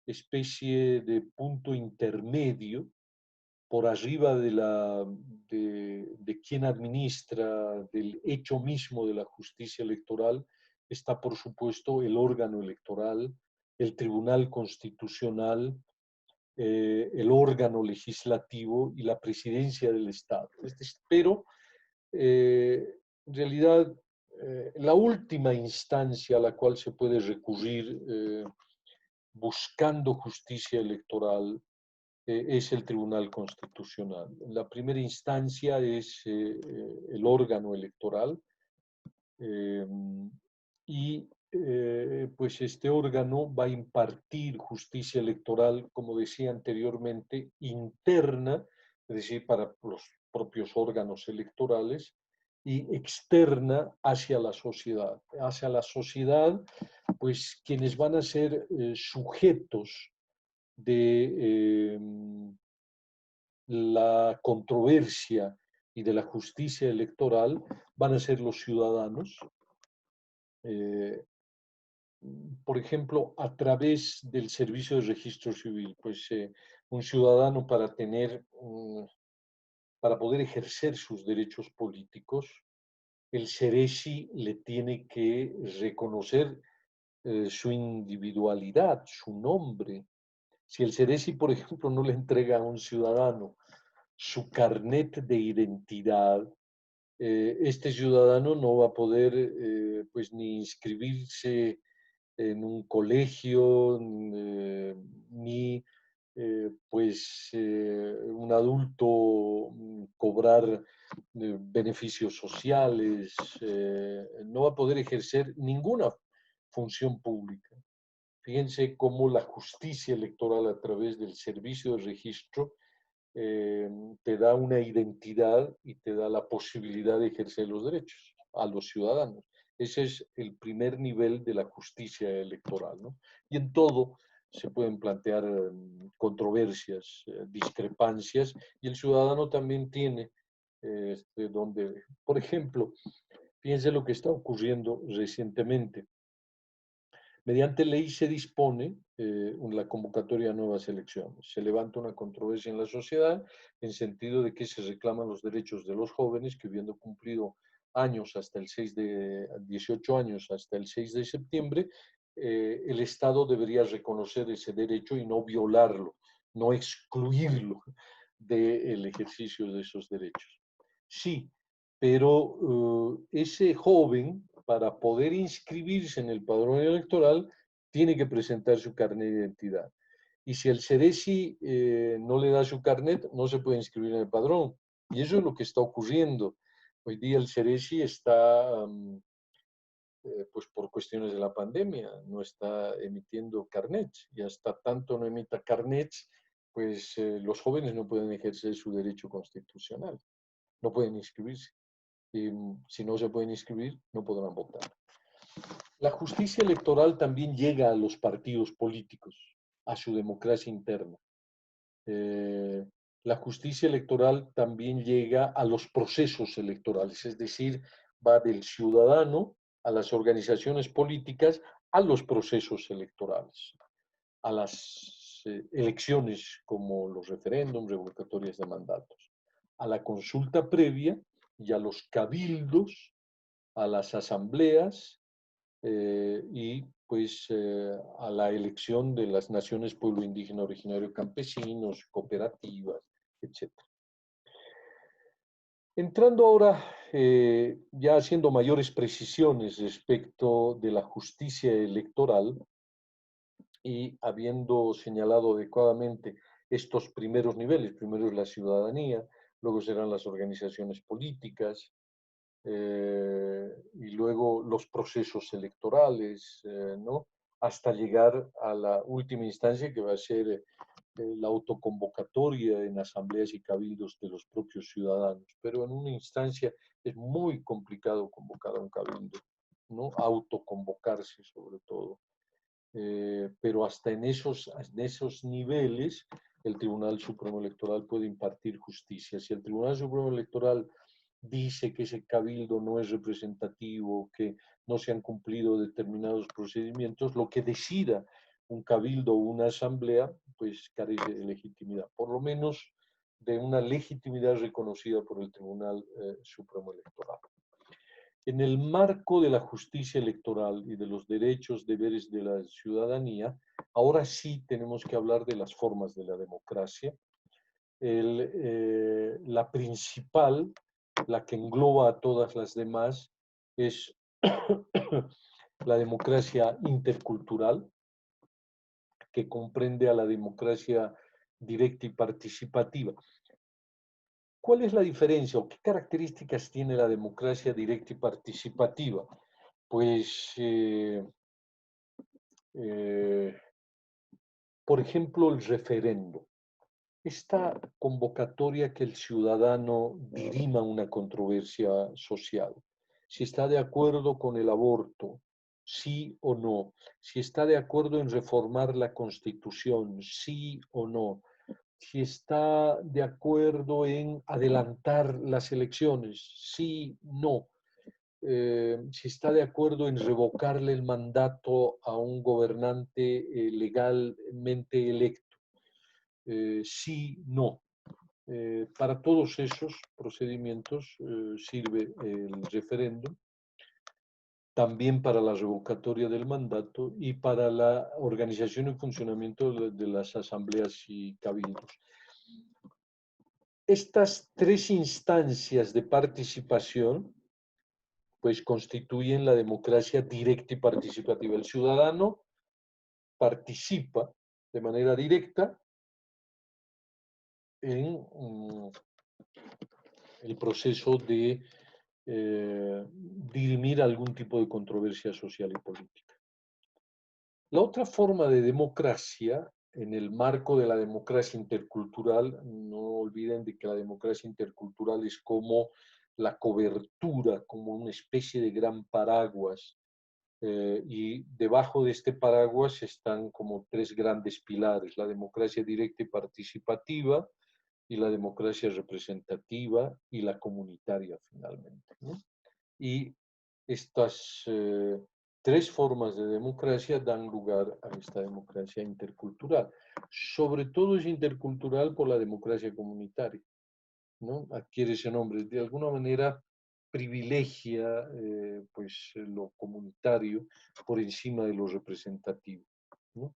especie de punto intermedio por arriba de quien administra, del hecho mismo de la justicia electoral, está por supuesto el órgano electoral, el Tribunal Constitucional, el órgano legislativo y la presidencia del Estado. Pero en realidad la última instancia a la cual se puede recurrir buscando justicia electoral es el Tribunal Constitucional. La primera instancia es el órgano electoral y pues este órgano va a impartir justicia electoral, como decía anteriormente, interna, es decir, para los propios órganos electorales, y externa hacia la sociedad. Hacia la sociedad, pues quienes van a ser sujetos de la controversia y de la justicia electoral van a ser los ciudadanos, por ejemplo, a través del servicio de registro civil. Pues un ciudadano para poder ejercer sus derechos políticos, el Ceresi le tiene que reconocer su individualidad, su nombre. Si el Ceresi, por ejemplo, no le entrega a un ciudadano su carnet de identidad, este ciudadano no va a poder pues ni inscribirse en un colegio, ni pues un adulto cobrar beneficios sociales, no va a poder ejercer ninguna función pública. Fíjense cómo la justicia electoral a través del servicio de registro te da una identidad y te da la posibilidad de ejercer los derechos a los ciudadanos. Ese es el primer nivel de la justicia electoral, ¿no? Y en todo se pueden plantear controversias, discrepancias, y el ciudadano también tiene donde, por ejemplo, fíjense lo que está ocurriendo recientemente. Mediante ley se dispone la convocatoria de nuevas elecciones. Se levanta una controversia en la sociedad en sentido de que se reclaman los derechos de los jóvenes que, habiendo cumplido años hasta el 18 años hasta el 6 de septiembre, el Estado debería reconocer ese derecho y no violarlo, no excluirlo del ejercicio de esos derechos. Sí, pero ese joven, para poder inscribirse en el padrón electoral, tiene que presentar su carnet de identidad. Y si el Ceresi no le da su carnet, no se puede inscribir en el padrón. Y eso es lo que está ocurriendo. Hoy día el Ceresi está, pues por cuestiones de la pandemia, no está emitiendo carnets. Y hasta tanto no emita carnets, pues los jóvenes no pueden ejercer su derecho constitucional, no pueden inscribirse. Y si no se pueden inscribir, no podrán votar. La justicia electoral también llega a los partidos políticos, a su democracia interna. Eh, la justicia electoral también llega a los procesos electorales, es decir, va del ciudadano a las organizaciones políticas, a los procesos electorales, a las elecciones como los referéndums, revocatorias de mandatos, a la consulta previa y a los cabildos, a las asambleas y pues a la elección de las naciones pueblo indígena originario campesinos, cooperativas, etc. Entrando ahora, ya haciendo mayores precisiones respecto de la justicia electoral y habiendo señalado adecuadamente estos primeros niveles, primero es la ciudadanía, luego serán las organizaciones políticas, y luego los procesos electorales, ¿no? Hasta llegar a la última instancia que va a ser la autoconvocatoria en asambleas y cabildos de los propios ciudadanos. Pero en una instancia es muy complicado convocar a un cabildo, ¿no? Autoconvocarse sobre todo. Pero hasta en esos niveles el Tribunal Supremo Electoral puede impartir justicia. Si el Tribunal Supremo Electoral dice que ese cabildo no es representativo, que no se han cumplido determinados procedimientos, lo que decida un cabildo o una asamblea, pues carece de legitimidad, por lo menos de una legitimidad reconocida por el Tribunal Supremo Electoral. En el marco de la justicia electoral y de los derechos, deberes de la ciudadanía, ahora sí tenemos que hablar de las formas de la democracia. La principal, la que engloba a todas las demás, es la democracia intercultural, que comprende a la democracia directa y participativa. ¿Cuál es la diferencia o qué características tiene la democracia directa y participativa? Pues, por ejemplo, el referendo. Esta convocatoria que el ciudadano dirima una controversia social, si está de acuerdo con el aborto, sí o no, si está de acuerdo en reformar la Constitución, sí o no, si está de acuerdo en adelantar las elecciones, sí, no, si está de acuerdo en revocarle el mandato a un gobernante legalmente electo, sí, no. Para todos esos procedimientos sirve el referéndum, también para la revocatoria del mandato y para la organización y funcionamiento de las asambleas y cabildos. Estas tres instancias de participación pues constituyen la democracia directa y participativa. El ciudadano participa de manera directa en el proceso de dirimir algún tipo de controversia social y política. La otra forma de democracia, en el marco de la democracia intercultural, no olviden de que la democracia intercultural es como la cobertura, como una especie de gran paraguas, y debajo de este paraguas están como tres grandes pilares: la democracia directa y participativa, y la democracia representativa y la comunitaria finalmente, ¿no? Y estas tres formas de democracia dan lugar a esta democracia intercultural. Sobre todo es intercultural por la democracia comunitaria, ¿no? Adquiere ese nombre. De alguna manera privilegia pues, lo comunitario por encima de lo representativo, ¿no?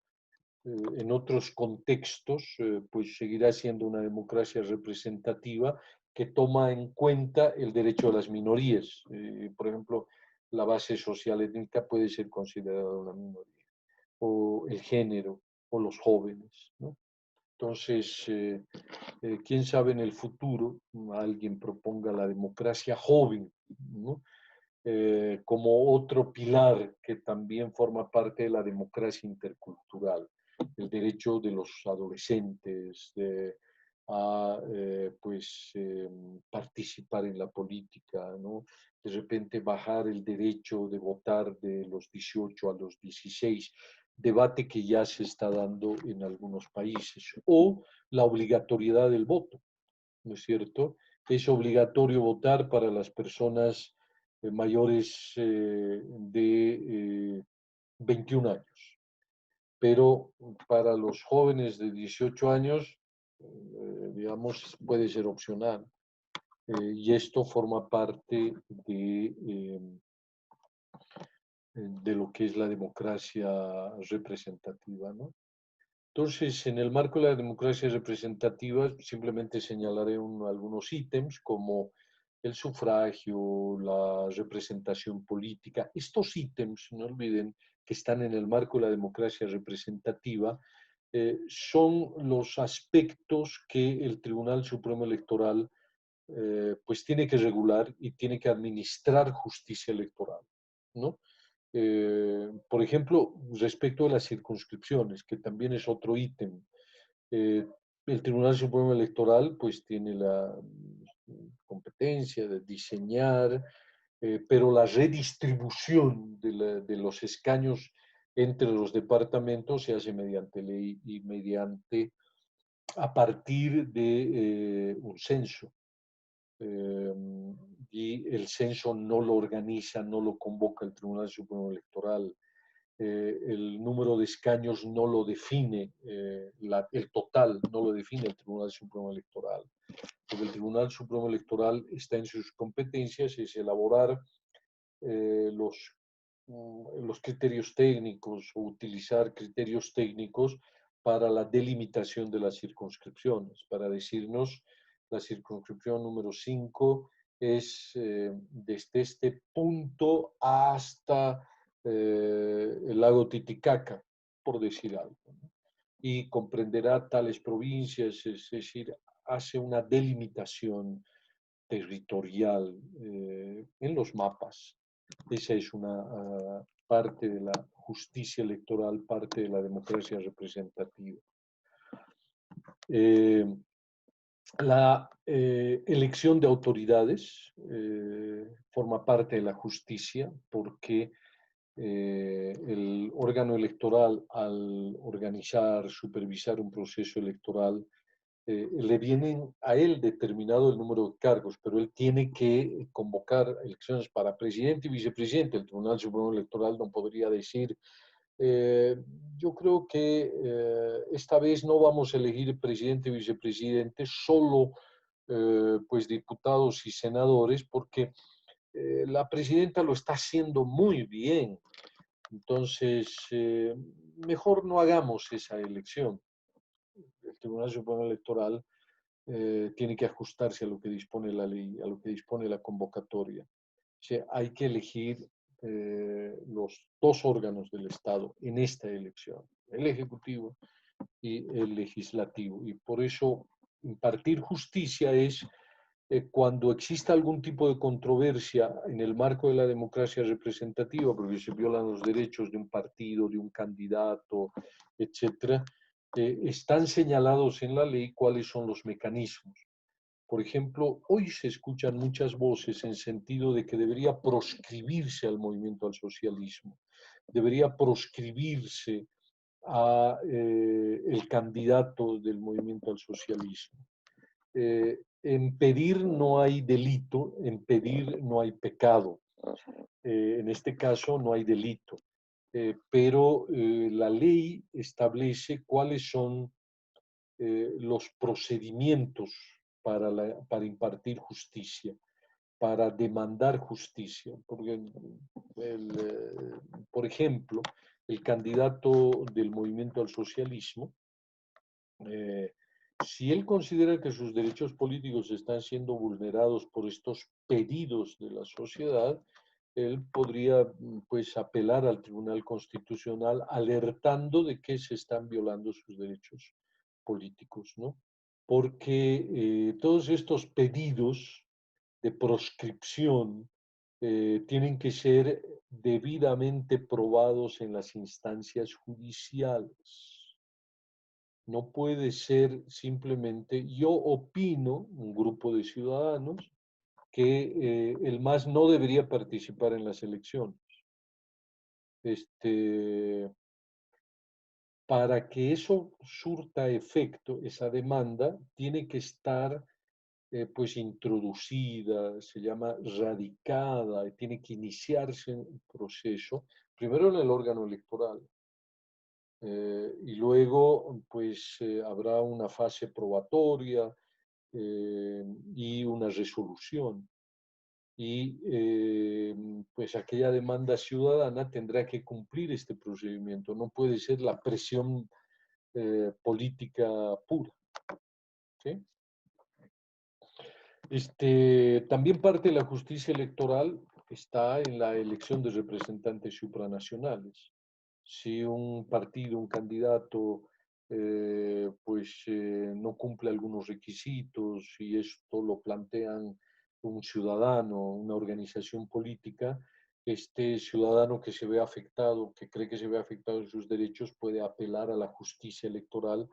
En otros contextos, pues seguirá siendo una democracia representativa que toma en cuenta el derecho de las minorías. Por ejemplo, la base social étnica puede ser considerada una minoría, o el género, o los jóvenes, ¿no? Entonces, quién sabe en el futuro alguien proponga la democracia joven, ¿no? Como otro pilar que también forma parte de la democracia intercultural, el derecho de los adolescentes a pues, participar en la política, ¿no? De repente bajar el derecho de votar de los 18 a los 16, debate que ya se está dando en algunos países, o la obligatoriedad del voto, ¿no es cierto? Es obligatorio votar para las personas mayores de 21 años, pero para los jóvenes de 18 años, digamos, puede ser opcional. Y esto forma parte de lo que es la democracia representativa, ¿no? Entonces, en el marco de la democracia representativa, simplemente señalaré algunos ítems como el sufragio, la representación política. Estos ítems, no olviden que están en el marco de la democracia representativa, son los aspectos que el Tribunal Supremo Electoral pues tiene que regular y tiene que administrar justicia electoral, ¿no? Por ejemplo, respecto a las circunscripciones, que también es otro ítem, eh, el Tribunal Supremo Electoral pues tiene la competencia de diseñar, pero la redistribución de los escaños entre los departamentos se hace mediante ley y mediante a partir de un censo. Eh, y el censo no lo organiza, no lo convoca el Tribunal Supremo Electoral. El número de escaños no lo define, el total no lo define el Tribunal Supremo Electoral. Lo que el Tribunal Supremo Electoral está en sus competencias es elaborar eh, los, los criterios técnicos o utilizar criterios técnicos para la delimitación de las circunscripciones, para decirnos la circunscripción número 5 es desde este punto hasta el lago Titicaca, por decir algo, ¿no? Y comprenderá tales provincias, es decir, hace una delimitación territorial en los mapas. Esa es una parte de la justicia electoral, parte de la democracia representativa. Eh, la elección de autoridades forma parte de la justicia porque el órgano electoral, al organizar, supervisar un proceso electoral, le vienen a él determinado el número de cargos, pero él tiene que convocar elecciones para presidente y vicepresidente. El Tribunal Supremo Electoral no podría decir, eh, yo creo que esta vez no vamos a elegir presidente y vicepresidente, solo pues diputados y senadores, porque la presidenta lo está haciendo muy bien. Entonces, mejor no hagamos esa elección. El Tribunal Supremo Electoral tiene que ajustarse a lo que dispone la ley, a lo que dispone la convocatoria. O sea, hay que elegir los dos órganos del Estado en esta elección, el Ejecutivo y el Legislativo. Y por eso impartir justicia es cuando exista algún tipo de controversia en el marco de la democracia representativa, porque se violan los derechos de un partido, de un candidato, etcétera, están señalados en la ley cuáles son los mecanismos. Por ejemplo, hoy se escuchan muchas voces en sentido de que debería proscribirse al movimiento al socialismo, debería proscribirse a el candidato del movimiento al socialismo. En pedir no hay delito, en pedir no hay pecado. En este caso no hay delito, pero la ley establece cuáles son los procedimientos para impartir justicia, para demandar justicia. Porque, por ejemplo, el candidato del movimiento al socialismo, eh, si él considera que sus derechos políticos están siendo vulnerados por estos pedidos de la sociedad, él podría pues apelar al Tribunal Constitucional alertando de que se están violando sus derechos políticos, ¿no? Porque todos estos pedidos de proscripción tienen que ser debidamente probados en las instancias judiciales. No puede ser simplemente, yo opino, un grupo de ciudadanos, que el MAS no debería participar en las elecciones. Para que eso surta efecto, esa demanda tiene que estar pues introducida, se llama radicada, tiene que iniciarse un proceso, primero en el órgano electoral, y luego pues habrá una fase probatoria y una resolución. Y pues aquella demanda ciudadana tendrá que cumplir este procedimiento, no puede ser la presión política pura. ¿Sí? También parte de la justicia electoral está en la elección de representantes supranacionales. Si un partido, un candidato, no cumple algunos requisitos y esto lo plantean un ciudadano, una organización política, este ciudadano que se ve afectado, que cree que se ve afectado en sus derechos, puede apelar a la justicia electoral,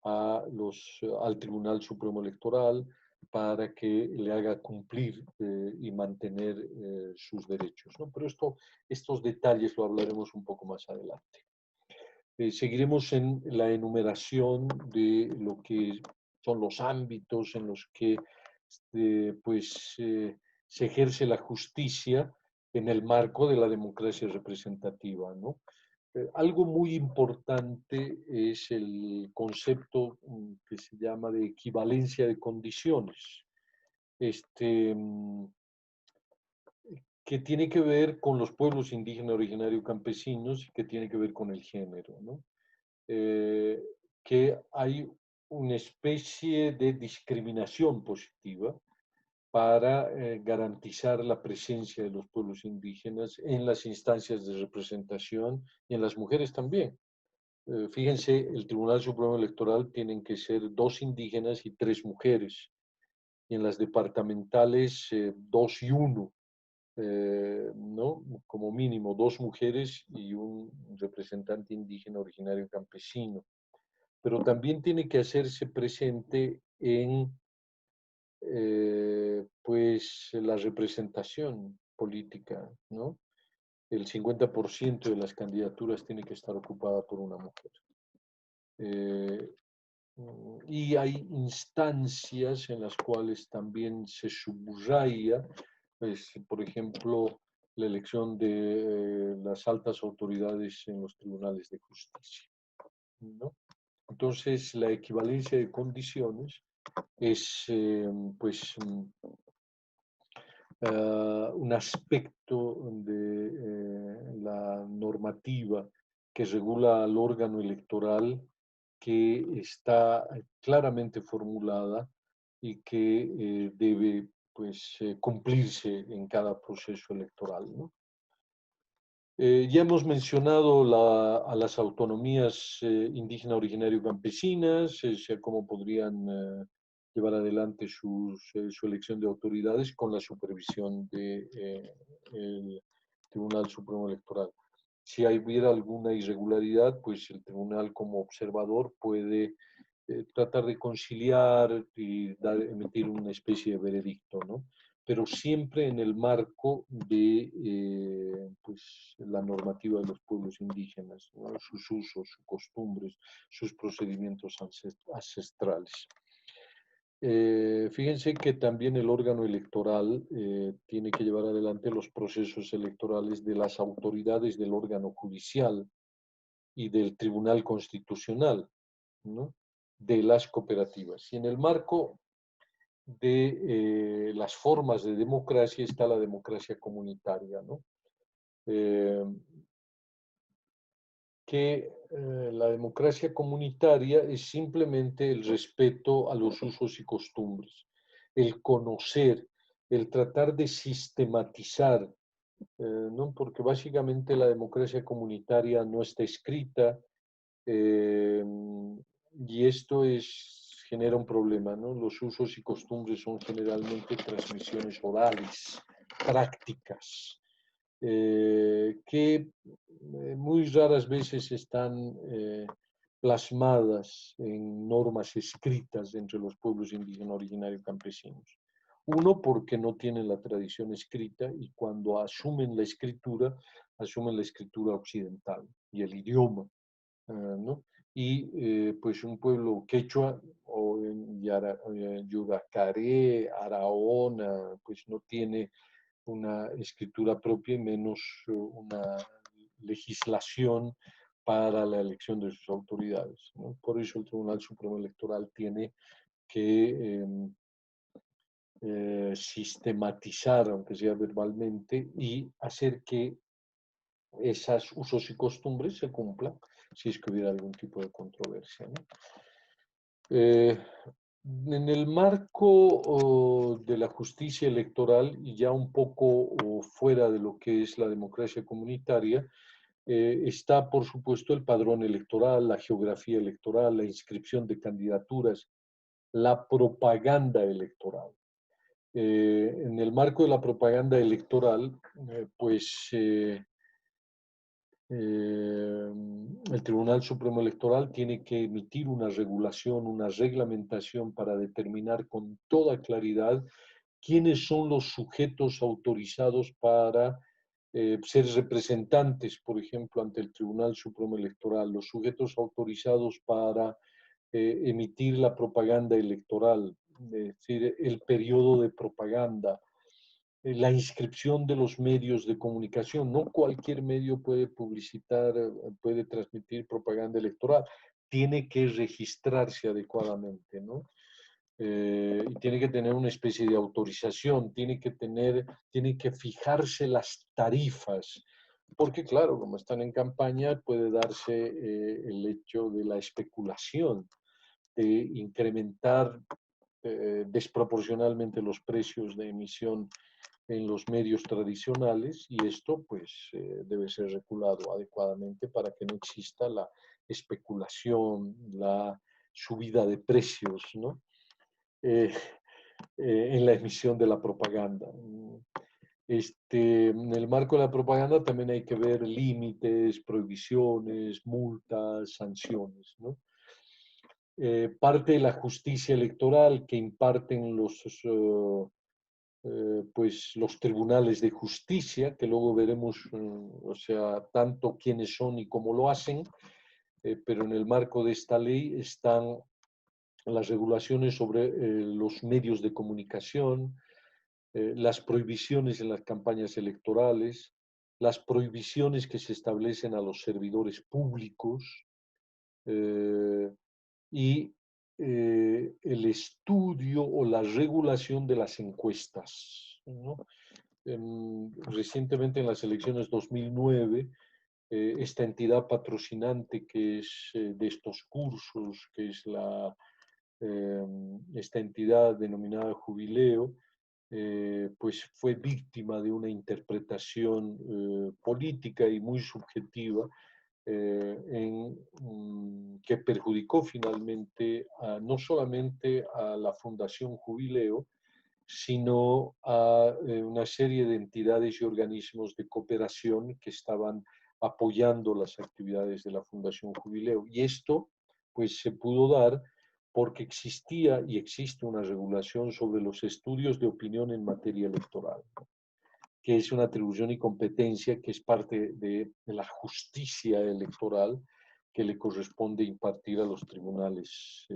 al Tribunal Supremo Electoral, para que le haga cumplir y mantener sus derechos, ¿no? Pero estos detalles lo hablaremos un poco más adelante. Seguiremos en la enumeración de lo que son los ámbitos en los que se ejerce la justicia en el marco de la democracia representativa, ¿no? Algo muy importante es el concepto que se llama de equivalencia de condiciones, este, mm, que tiene que ver con los pueblos indígenas originarios campesinos y que tiene que ver con el género, ¿no? Que hay una especie de discriminación positiva para garantizar la presencia de los pueblos indígenas en las instancias de representación y en las mujeres también. Fíjense, el Tribunal Supremo Electoral tienen que ser 2 indígenas y 3 mujeres, y en las departamentales 2 y 1, ¿no? Como mínimo 2 mujeres y un representante indígena originario campesino. Pero también tiene que hacerse presente en pues la representación política, ¿no? El 50% de las candidaturas tiene que estar ocupada por una mujer. Y hay instancias en las cuales también se subraya, pues, por ejemplo, la elección de las altas autoridades en los tribunales de justicia, ¿no? Entonces, la equivalencia de condiciones es un aspecto de la normativa que regula al órgano electoral, que está claramente formulada y que debe cumplirse en cada proceso electoral, ¿no? Ya hemos mencionado a las autonomías indígena, originario, campesinas, cómo podrían llevar adelante su elección de autoridades con la supervisión del Tribunal Supremo Electoral. Si hubiera alguna irregularidad, pues el tribunal como observador puede tratar de conciliar y emitir una especie de veredicto, ¿no? Pero siempre en el marco de la normativa de los pueblos indígenas, ¿no? Sus usos, sus costumbres, sus procedimientos ancestrales. Fíjense que también el órgano electoral tiene que llevar adelante los procesos electorales de las autoridades del órgano judicial y del Tribunal Constitucional, ¿no? De las cooperativas. Y en el marco de las formas de democracia está la democracia comunitaria, ¿no? Eh, la democracia comunitaria es simplemente el respeto a los usos y costumbres, el conocer, el tratar de sistematizar, ¿no? Porque básicamente la democracia comunitaria no está escrita, eh, y esto genera un problema, ¿no? Los usos y costumbres son generalmente transmisiones orales, prácticas, que muy raras veces están plasmadas en normas escritas entre los pueblos indígenas originarios campesinos. Uno, porque no tienen la tradición escrita y cuando asumen la escritura occidental y el idioma, ¿no? Y pues un pueblo quechua o en Yudacaré, Araona, pues no tiene una escritura propia y menos una legislación para la elección de sus autoridades, ¿no? Por eso el Tribunal Supremo Electoral tiene que sistematizar, aunque sea verbalmente, y hacer que esos usos y costumbres se cumplan si es que hubiera algún tipo de controversia, ¿no? Eh, en el marco de la justicia electoral y ya un poco fuera de lo que es la democracia comunitaria, está por supuesto el padrón electoral, la geografía electoral, la inscripción de candidaturas, la propaganda electoral. En el marco de la propaganda electoral, pues el Tribunal Supremo Electoral tiene que emitir una regulación, una reglamentación para determinar con toda claridad quiénes son los sujetos autorizados para ser representantes, por ejemplo, ante el Tribunal Supremo Electoral, los sujetos autorizados para emitir la propaganda electoral, es decir, el periodo de propaganda, la inscripción de los medios de comunicación. No cualquier medio puede publicitar, puede transmitir propaganda electoral. Tiene que registrarse adecuadamente, ¿no? Y tiene que tener una especie de autorización, tiene que fijarse las tarifas, porque claro, como están en campaña, puede darse el hecho de la especulación, de incrementar desproporcionalmente los precios de emisión en los medios tradicionales y esto pues debe ser regulado adecuadamente para que no exista la especulación, la subida de precios, ¿no? Eh, en la emisión de la propaganda. En el marco de la propaganda también hay que ver límites, prohibiciones, multas, sanciones, ¿no? Parte de la justicia electoral que imparten pues los tribunales de justicia, que luego veremos, o sea, tanto quiénes son y cómo lo hacen, pero en el marco de esta ley están las regulaciones sobre los medios de comunicación, las prohibiciones en las campañas electorales, las prohibiciones que se establecen a los servidores públicos, eh, y el estudio o la regulación de las encuestas, ¿no? Recientemente en las elecciones 2009, esta entidad patrocinante que es de estos cursos, que es esta entidad denominada Jubileo, pues fue víctima de una interpretación política y muy subjetiva que perjudicó finalmente no solamente a la Fundación Jubileo, sino a una serie de entidades y organismos de cooperación que estaban apoyando las actividades de la Fundación Jubileo. Y esto, pues, se pudo dar porque existía y existe una regulación sobre los estudios de opinión en materia electoral, que es una atribución y competencia que es parte de la justicia electoral que le corresponde impartir a los tribunales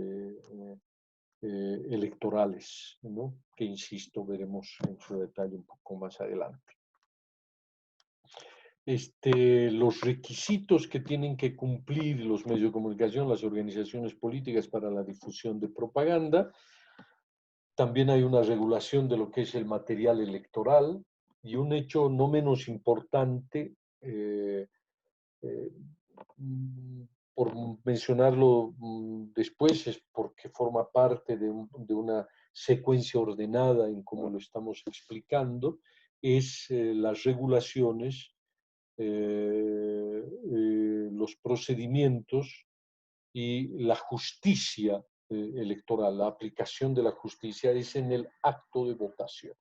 electorales, ¿no? Que, insisto, veremos en su detalle un poco más adelante. Los requisitos que tienen que cumplir los medios de comunicación, las organizaciones políticas para la difusión de propaganda. También hay una regulación de lo que es el material electoral y un hecho no menos importante, eh, eh, por mencionarlo después, es porque forma parte de una secuencia ordenada en cómo lo estamos explicando, es las regulaciones, los procedimientos y la justicia electoral, la aplicación de la justicia es en el acto de votación.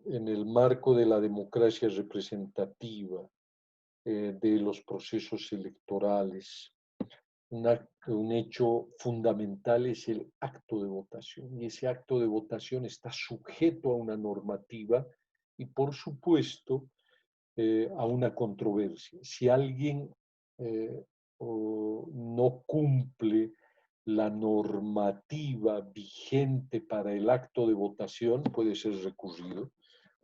En el marco de la democracia representativa, de los procesos electorales, un hecho fundamental es el acto de votación, y ese acto de votación está sujeto a una normativa y, por supuesto, a una controversia. Si alguien no cumple la normativa vigente para el acto de votación, puede ser recurrido,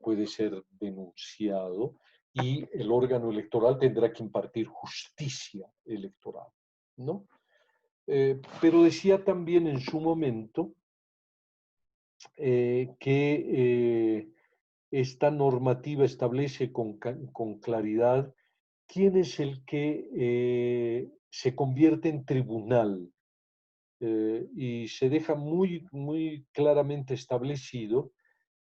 puede ser denunciado y el órgano electoral tendrá que impartir justicia electoral, ¿no? Pero decía también en su momento que esta normativa establece con claridad quién es el que se convierte en tribunal, y se deja muy claramente establecido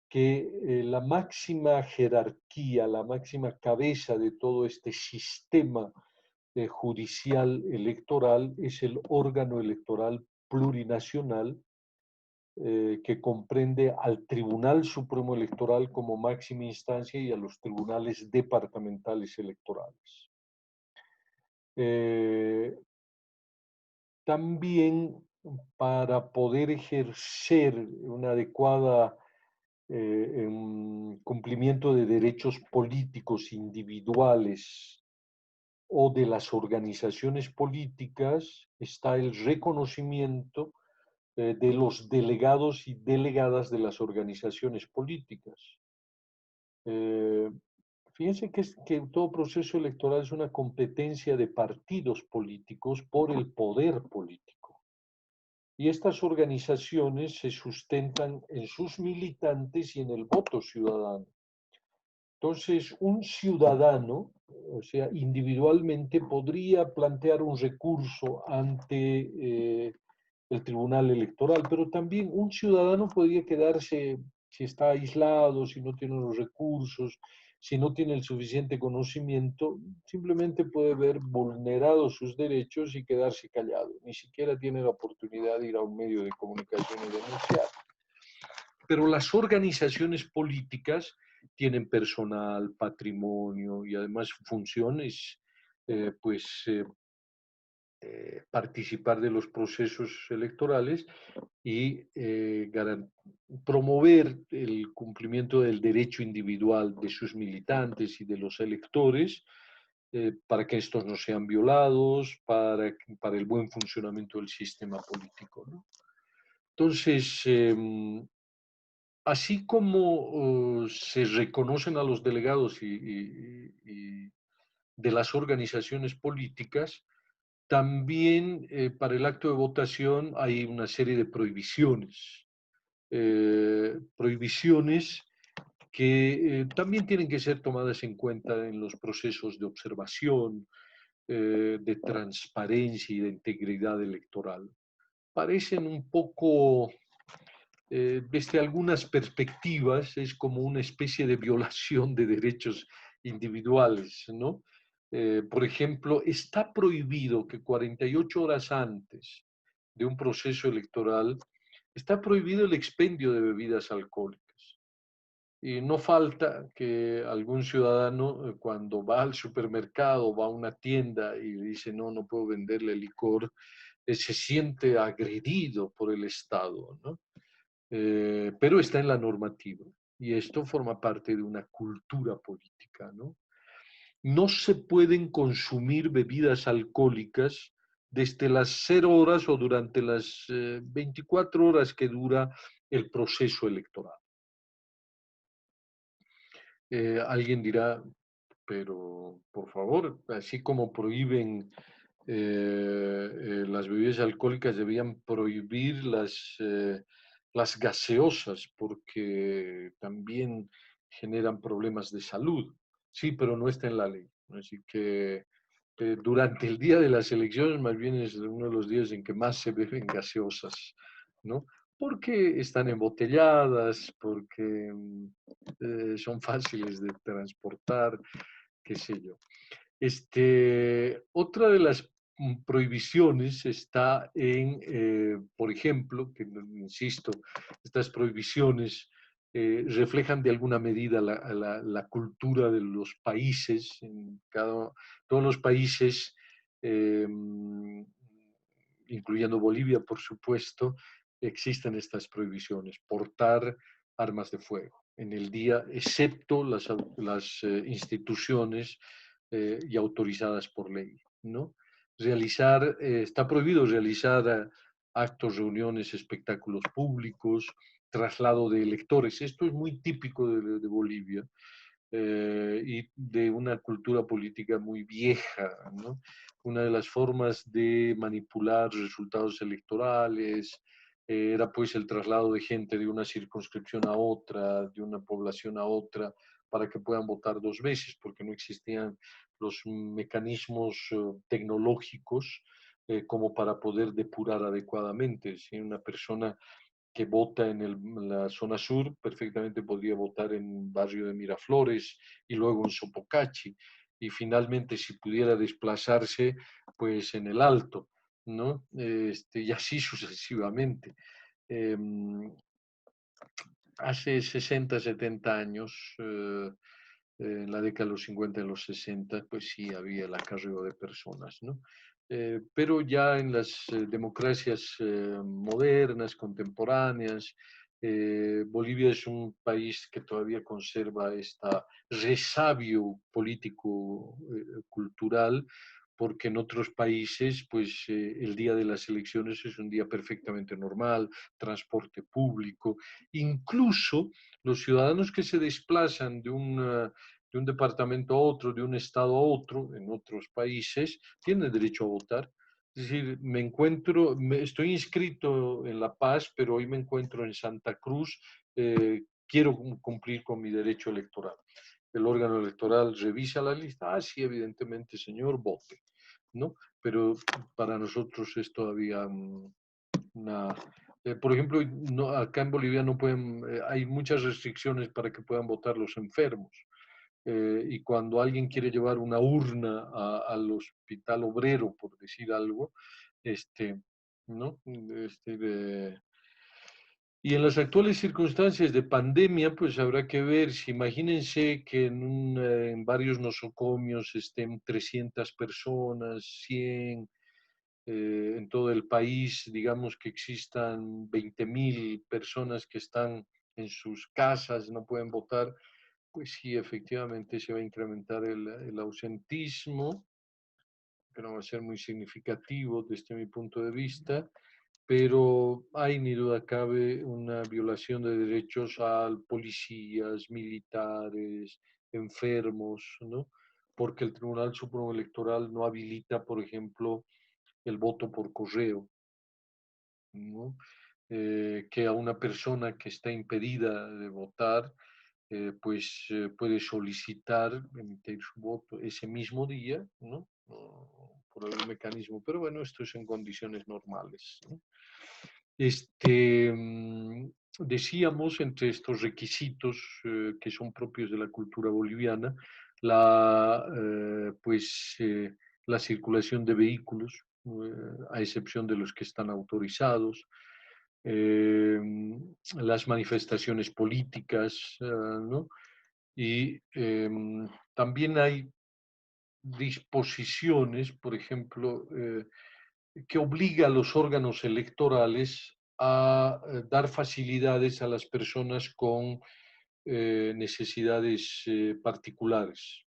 que la máxima jerarquía, la máxima cabeza de todo este sistema judicial electoral es el órgano electoral plurinacional, que comprende al Tribunal Supremo Electoral como máxima instancia y a los tribunales departamentales electorales. También, para poder ejercer una adecuada cumplimiento de derechos políticos individuales o de las organizaciones políticas, está el reconocimiento de los delegados y delegadas de las organizaciones políticas. Fíjense que todo proceso electoral es una competencia de partidos políticos por el poder político. Y estas organizaciones se sustentan en sus militantes y en el voto ciudadano. Entonces, un ciudadano, o sea, individualmente podría plantear un recurso ante el Tribunal Electoral, pero también un ciudadano podría quedarse, si está aislado, si no tiene los recursos, si no tiene el suficiente conocimiento, simplemente puede ver vulnerados sus derechos y quedarse callado. Ni siquiera tiene la oportunidad de ir a un medio de comunicación y denunciar. Pero las organizaciones políticas tienen personal, patrimonio y además funciones, participar de los procesos electorales y promover el cumplimiento del derecho individual de sus militantes y de los electores, para que estos no sean violados, para el buen funcionamiento del sistema político, ¿no? Entonces, así como se reconocen a los delegados y de las organizaciones políticas, también para el acto de votación hay una serie de prohibiciones. Prohibiciones que también tienen que ser tomadas en cuenta en los procesos de observación, de transparencia y de integridad electoral. Parecen un poco, desde algunas perspectivas, es como una especie de violación de derechos individuales, ¿no? Por ejemplo, está prohibido que 48 horas antes de un proceso electoral, está prohibido el expendio de bebidas alcohólicas. Y no falta que algún ciudadano, cuando va al supermercado, va a una tienda y dice, no, no puedo venderle licor, se siente agredido por el Estado, ¿no? Pero está en la normativa y esto forma parte de una cultura política, ¿no? No se pueden consumir bebidas alcohólicas desde las 0 horas o durante las 24 horas que dura el proceso electoral. Alguien dirá, pero por favor, así como prohíben las bebidas alcohólicas, debían prohibir las gaseosas porque también generan problemas de salud. Sí, pero no está en la ley. Así que durante el día de las elecciones, más bien es uno de los días en que más se beben gaseosas, ¿no? Porque están embotelladas, porque son fáciles de transportar, qué sé yo. Otra de las prohibiciones está en, por ejemplo, que insisto, estas prohibiciones reflejan de alguna medida la cultura de los países. Todos los países, eh, incluyendo Bolivia, por supuesto, existen estas prohibiciones. Portar armas de fuego en el día, excepto las instituciones y autorizadas por ley, ¿no? Está prohibido realizar actos, reuniones, espectáculos públicos, traslado de electores. Esto es muy típico de Bolivia y de una cultura política muy vieja, ¿no? Una de las formas de manipular resultados electorales era pues el traslado de gente de una circunscripción a otra, de una población a otra, para que puedan votar 2 veces, porque no existían los mecanismos tecnológicos como para poder depurar adecuadamente. Si una persona que vota en la zona sur, perfectamente podría votar en barrio de Miraflores y luego en Sopocachi. Y finalmente, si pudiera desplazarse, pues en el Alto, ¿no? Y así sucesivamente. Eh, Hace 60, 70 años, en la década de los 50 y los 60, pues sí había el acarreo de personas, ¿no? Pero ya en las democracias modernas, contemporáneas, Bolivia es un país que todavía conserva este resabio político cultural, porque en otros países, pues el día de las elecciones es un día perfectamente normal, transporte público, incluso los ciudadanos que se desplazan de un departamento a otro, de un estado a otro, en otros países, tienen derecho a votar. Es decir, estoy inscrito en La Paz, pero hoy me encuentro en Santa Cruz, quiero cumplir con mi derecho electoral. El órgano electoral revisa la lista, sí, evidentemente, señor, vote, ¿no? Pero para nosotros es todavía una... por ejemplo, no, acá en Bolivia no pueden, hay muchas restricciones para que puedan votar los enfermos. Y cuando alguien quiere llevar una urna al hospital obrero, por decir algo, ¿no? Y en las actuales circunstancias de pandemia, pues habrá que ver, si imagínense que en varios nosocomios estén 300 personas, 100, en todo el país, digamos que existan 20.000 personas que están en sus casas, no pueden votar, pues sí, efectivamente se va a incrementar el ausentismo, que no va a ser muy significativo desde mi punto de vista, pero hay, ni duda cabe, una violación de derechos a policías, militares, enfermos, ¿no? Porque el Tribunal Supremo Electoral no habilita, por ejemplo, el voto por correo, ¿no? Que a una persona que está impedida de votar, pues puede solicitar emitir su voto ese mismo día, ¿no? Por algún mecanismo, pero bueno, esto es en condiciones normales, ¿no? Este, mm, Decíamos, entre estos requisitos que son propios de la cultura boliviana, pues, la circulación de vehículos, a excepción de los que están autorizados, eh, las manifestaciones políticas, ¿no? Y también hay disposiciones, por ejemplo, que obliga a los órganos electorales a dar facilidades a las personas con necesidades particulares.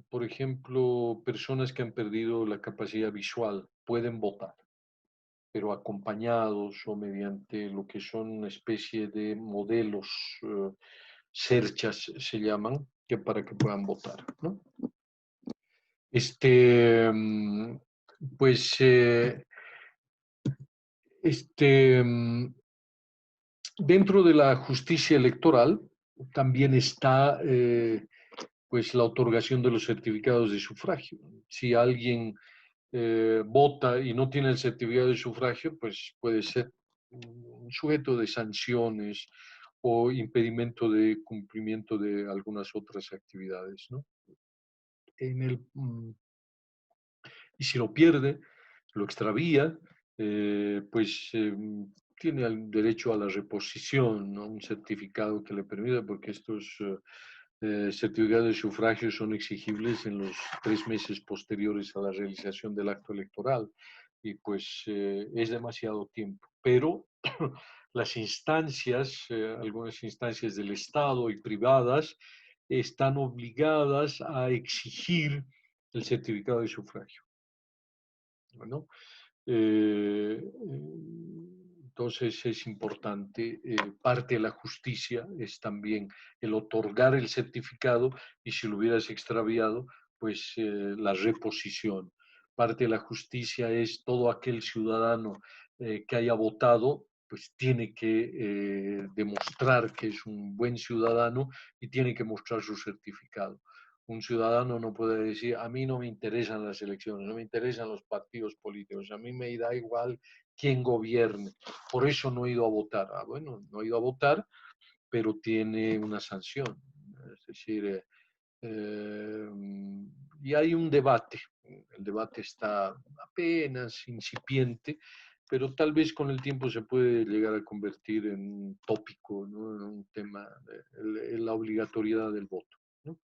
por ejemplo, personas que han perdido la capacidad visual pueden votar, pero acompañados o mediante lo que son una especie de modelos, cerchas se llaman, que para que puedan votar, ¿no? Este, pues, este, dentro de la justicia electoral también está pues la otorgación de los certificados de sufragio. Si alguien vota y no tiene el certificado de sufragio, pues puede ser un sujeto de sanciones o impedimento de cumplimiento de algunas otras actividades, ¿no? En el, y si lo pierde, lo extravía, pues tiene el derecho a la reposición, ¿no? Un certificado que le permita, porque estos certificados de sufragio son exigibles en los 3 meses posteriores a la realización del acto electoral y pues es demasiado tiempo. Pero las instancias, algunas instancias del Estado y privadas, están obligadas a exigir el certificado de sufragio. ¿No? Entonces es importante, parte de la justicia es también el otorgar el certificado y si lo hubieras extraviado, pues la reposición. Parte de la justicia es todo aquel ciudadano que haya votado, pues tiene que demostrar que es un buen ciudadano y tiene que mostrar su certificado. Un ciudadano no puede decir, a mí no me interesan las elecciones, no me interesan los partidos políticos, a mí me da igual quién gobierne, por eso no he ido a votar. Ah, bueno, no he ido a votar, pero tiene una sanción. Es decir, eh, y hay un debate. El debate está apenas incipiente, pero tal vez con el tiempo se puede llegar a convertir en un tópico, ¿no? En un tema, la obligatoriedad del voto, ¿no?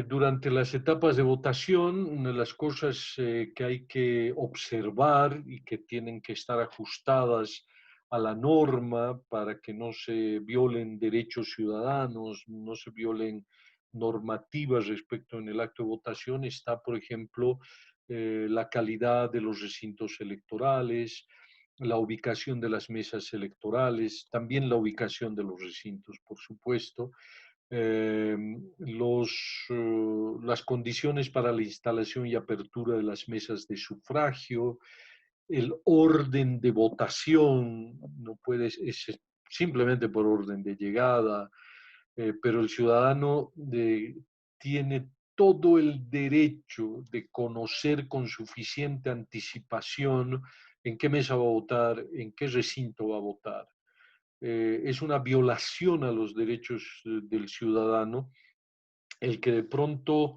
Durante las etapas de votación, una de las cosas que hay que observar y que tienen que estar ajustadas a la norma para que no se violen derechos ciudadanos, no se violen normativas respecto en el acto de votación, está, por ejemplo, la calidad de los recintos electorales, la ubicación de las mesas electorales, también la ubicación de los recintos, por supuesto, eh, las condiciones para la instalación y apertura de las mesas de sufragio, el orden de votación, no puedes, es simplemente por orden de llegada, pero el ciudadano tiene todo el derecho de conocer con suficiente anticipación en qué mesa va a votar, en qué recinto va a votar. Es una violación a los derechos del ciudadano el que de pronto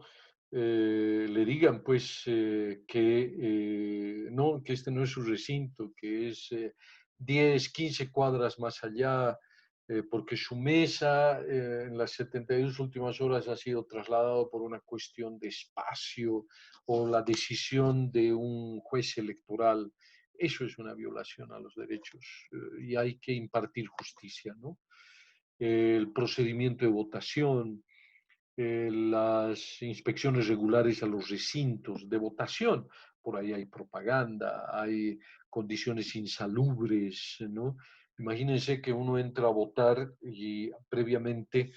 le digan pues no, que este no es su recinto, que es 10, 15 cuadras más allá, porque su mesa en las 72 últimas horas ha sido trasladado por una cuestión de espacio o la decisión de un juez electoral. Eso es una violación a los derechos y hay que impartir justicia, ¿no? El procedimiento de votación, las inspecciones regulares a los recintos de votación. Por ahí hay propaganda, hay condiciones insalubres, ¿no? Imagínense que uno entra a votar y previamente,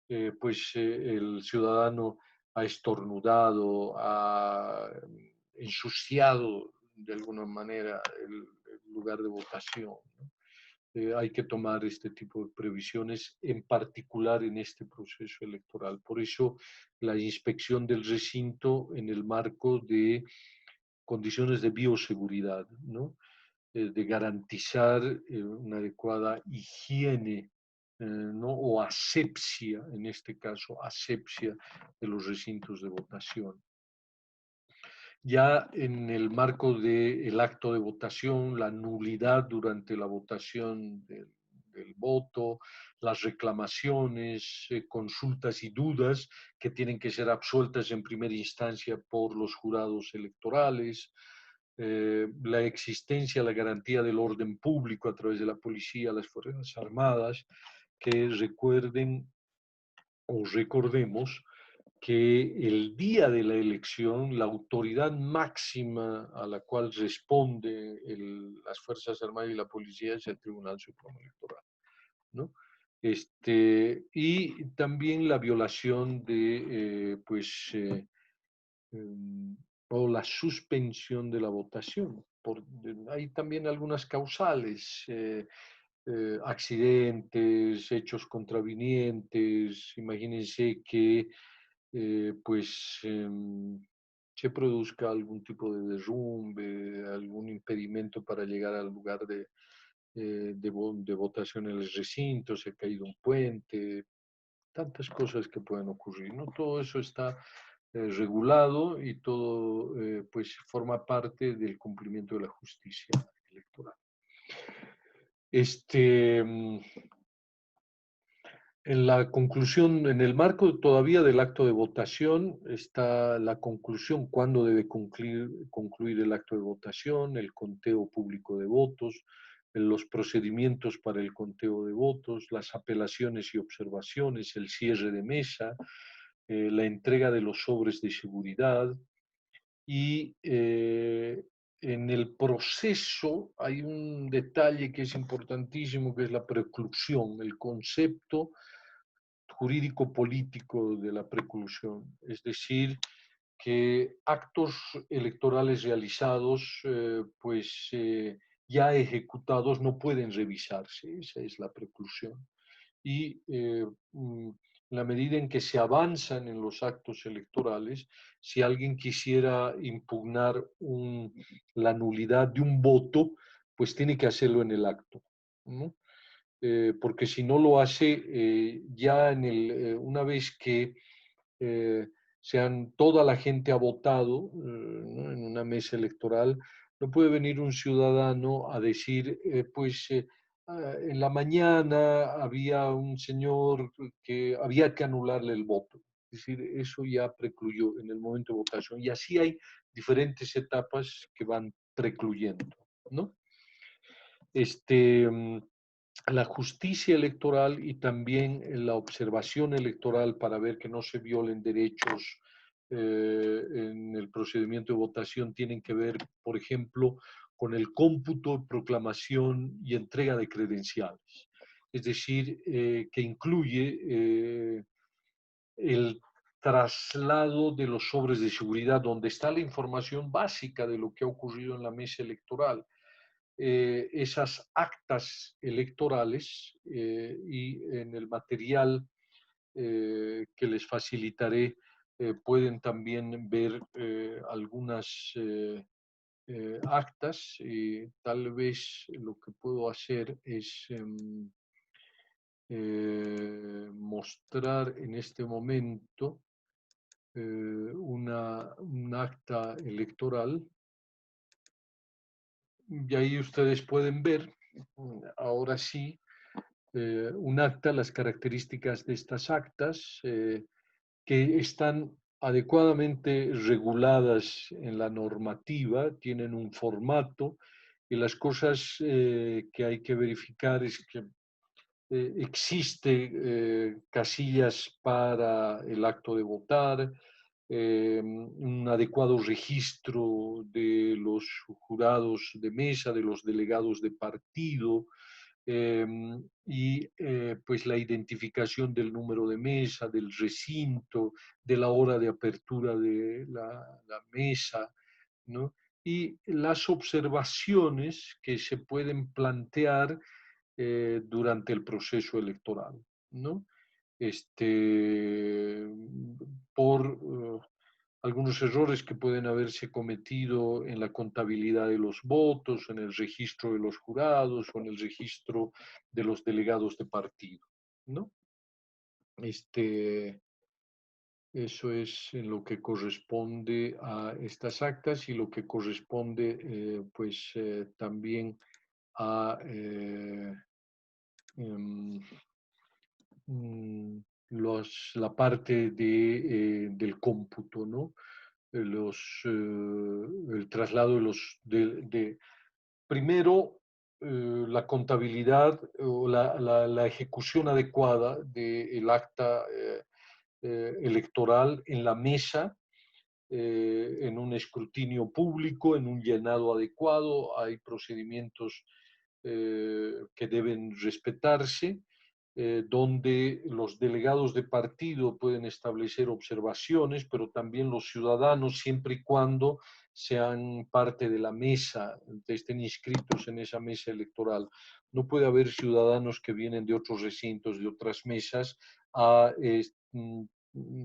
el ciudadano ha estornudado, ha ensuciado de alguna manera el lugar de votación, ¿no? Hay que tomar este tipo de previsiones, en particular en este proceso electoral. Por eso, la inspección del recinto en el marco de condiciones de bioseguridad, ¿no? De garantizar una adecuada higiene, ¿no? O asepsia, en este caso, asepsia de los recintos de votación. Ya en el marco del acto de votación, la nulidad durante la votación del voto, las reclamaciones, consultas y dudas que tienen que ser absueltas en primera instancia por los jurados electorales, la existencia, la garantía del orden público a través de la policía, las Fuerzas Armadas, que recuerden o recordemos que el día de la elección, la autoridad máxima a la cual responde las Fuerzas Armadas y la policía es el Tribunal Supremo Electoral, ¿no? Y también la violación de, o la suspensión de la votación. Hay también algunas causales, accidentes, hechos contravinientes. Imagínense que se produzca algún tipo de derrumbe, algún impedimento para llegar al lugar de votación en el recinto, se ha caído un puente, tantas cosas que pueden ocurrir, ¿no? Todo eso está regulado y todo pues forma parte del cumplimiento de la justicia electoral. Este, mm, En la conclusión, en el marco todavía del acto de votación, está la conclusión, cuándo debe concluir el acto de votación, el conteo público de votos, los procedimientos para el conteo de votos, las apelaciones y observaciones, el cierre de mesa, la entrega de los sobres de seguridad y en el proceso hay un detalle que es importantísimo, que es la preclusión, el concepto jurídico-político de la preclusión, es decir, que actos electorales realizados, ya ejecutados, no pueden revisarse, esa es la preclusión. Y en la medida en que se avanzan en los actos electorales, si alguien quisiera impugnar la nulidad de un voto, pues tiene que hacerlo en el acto, ¿no? Porque si no lo hace, ya una vez que eh, toda la gente ha votado, ¿no? En una mesa electoral, no puede venir un ciudadano a decir, en la mañana había un señor que había que anularle el voto. Es decir, eso ya precluyó en el momento de votación. Y así hay diferentes etapas que van precluyendo, ¿no? Este, mm, la justicia electoral y también la observación electoral para ver que no se violen derechos en el procedimiento de votación tienen que ver, por ejemplo, con el cómputo, proclamación y entrega de credenciales. Es decir, que incluye el traslado de los sobres de seguridad, donde está la información básica de lo que ha ocurrido en la mesa electoral, esas actas electorales y en el material que les facilitaré pueden también ver algunas actas y tal vez lo que puedo hacer es mostrar en este momento un acta electoral y ahí ustedes pueden ver, ahora sí, un acta, las características de estas actas, que están adecuadamente reguladas en la normativa, tienen un formato y las cosas que hay que verificar es que existe casillas para el acto de votar, un adecuado registro de los jurados de mesa, de los delegados de partido, eh, pues la identificación del número de mesa, del recinto, de la hora de apertura de la mesa, ¿no? Y las observaciones que se pueden plantear durante el proceso electoral, ¿no? Este, por algunos errores que pueden haberse cometido en la contabilidad de los votos, en el registro de los jurados o en el registro de los delegados de partido, ¿no? Este, Eso es en lo que corresponde a estas actas y lo que corresponde también a em, mm, la parte del cómputo, ¿no? El traslado de primero, la contabilidad o la ejecución adecuada del acta electoral en la mesa, en un escrutinio público, en un llenado adecuado, hay procedimientos que deben respetarse, donde los delegados de partido pueden establecer observaciones, pero también los ciudadanos, siempre y cuando sean parte de la mesa, estén inscritos en esa mesa electoral. No puede haber ciudadanos que vienen de otros recintos, de otras mesas, a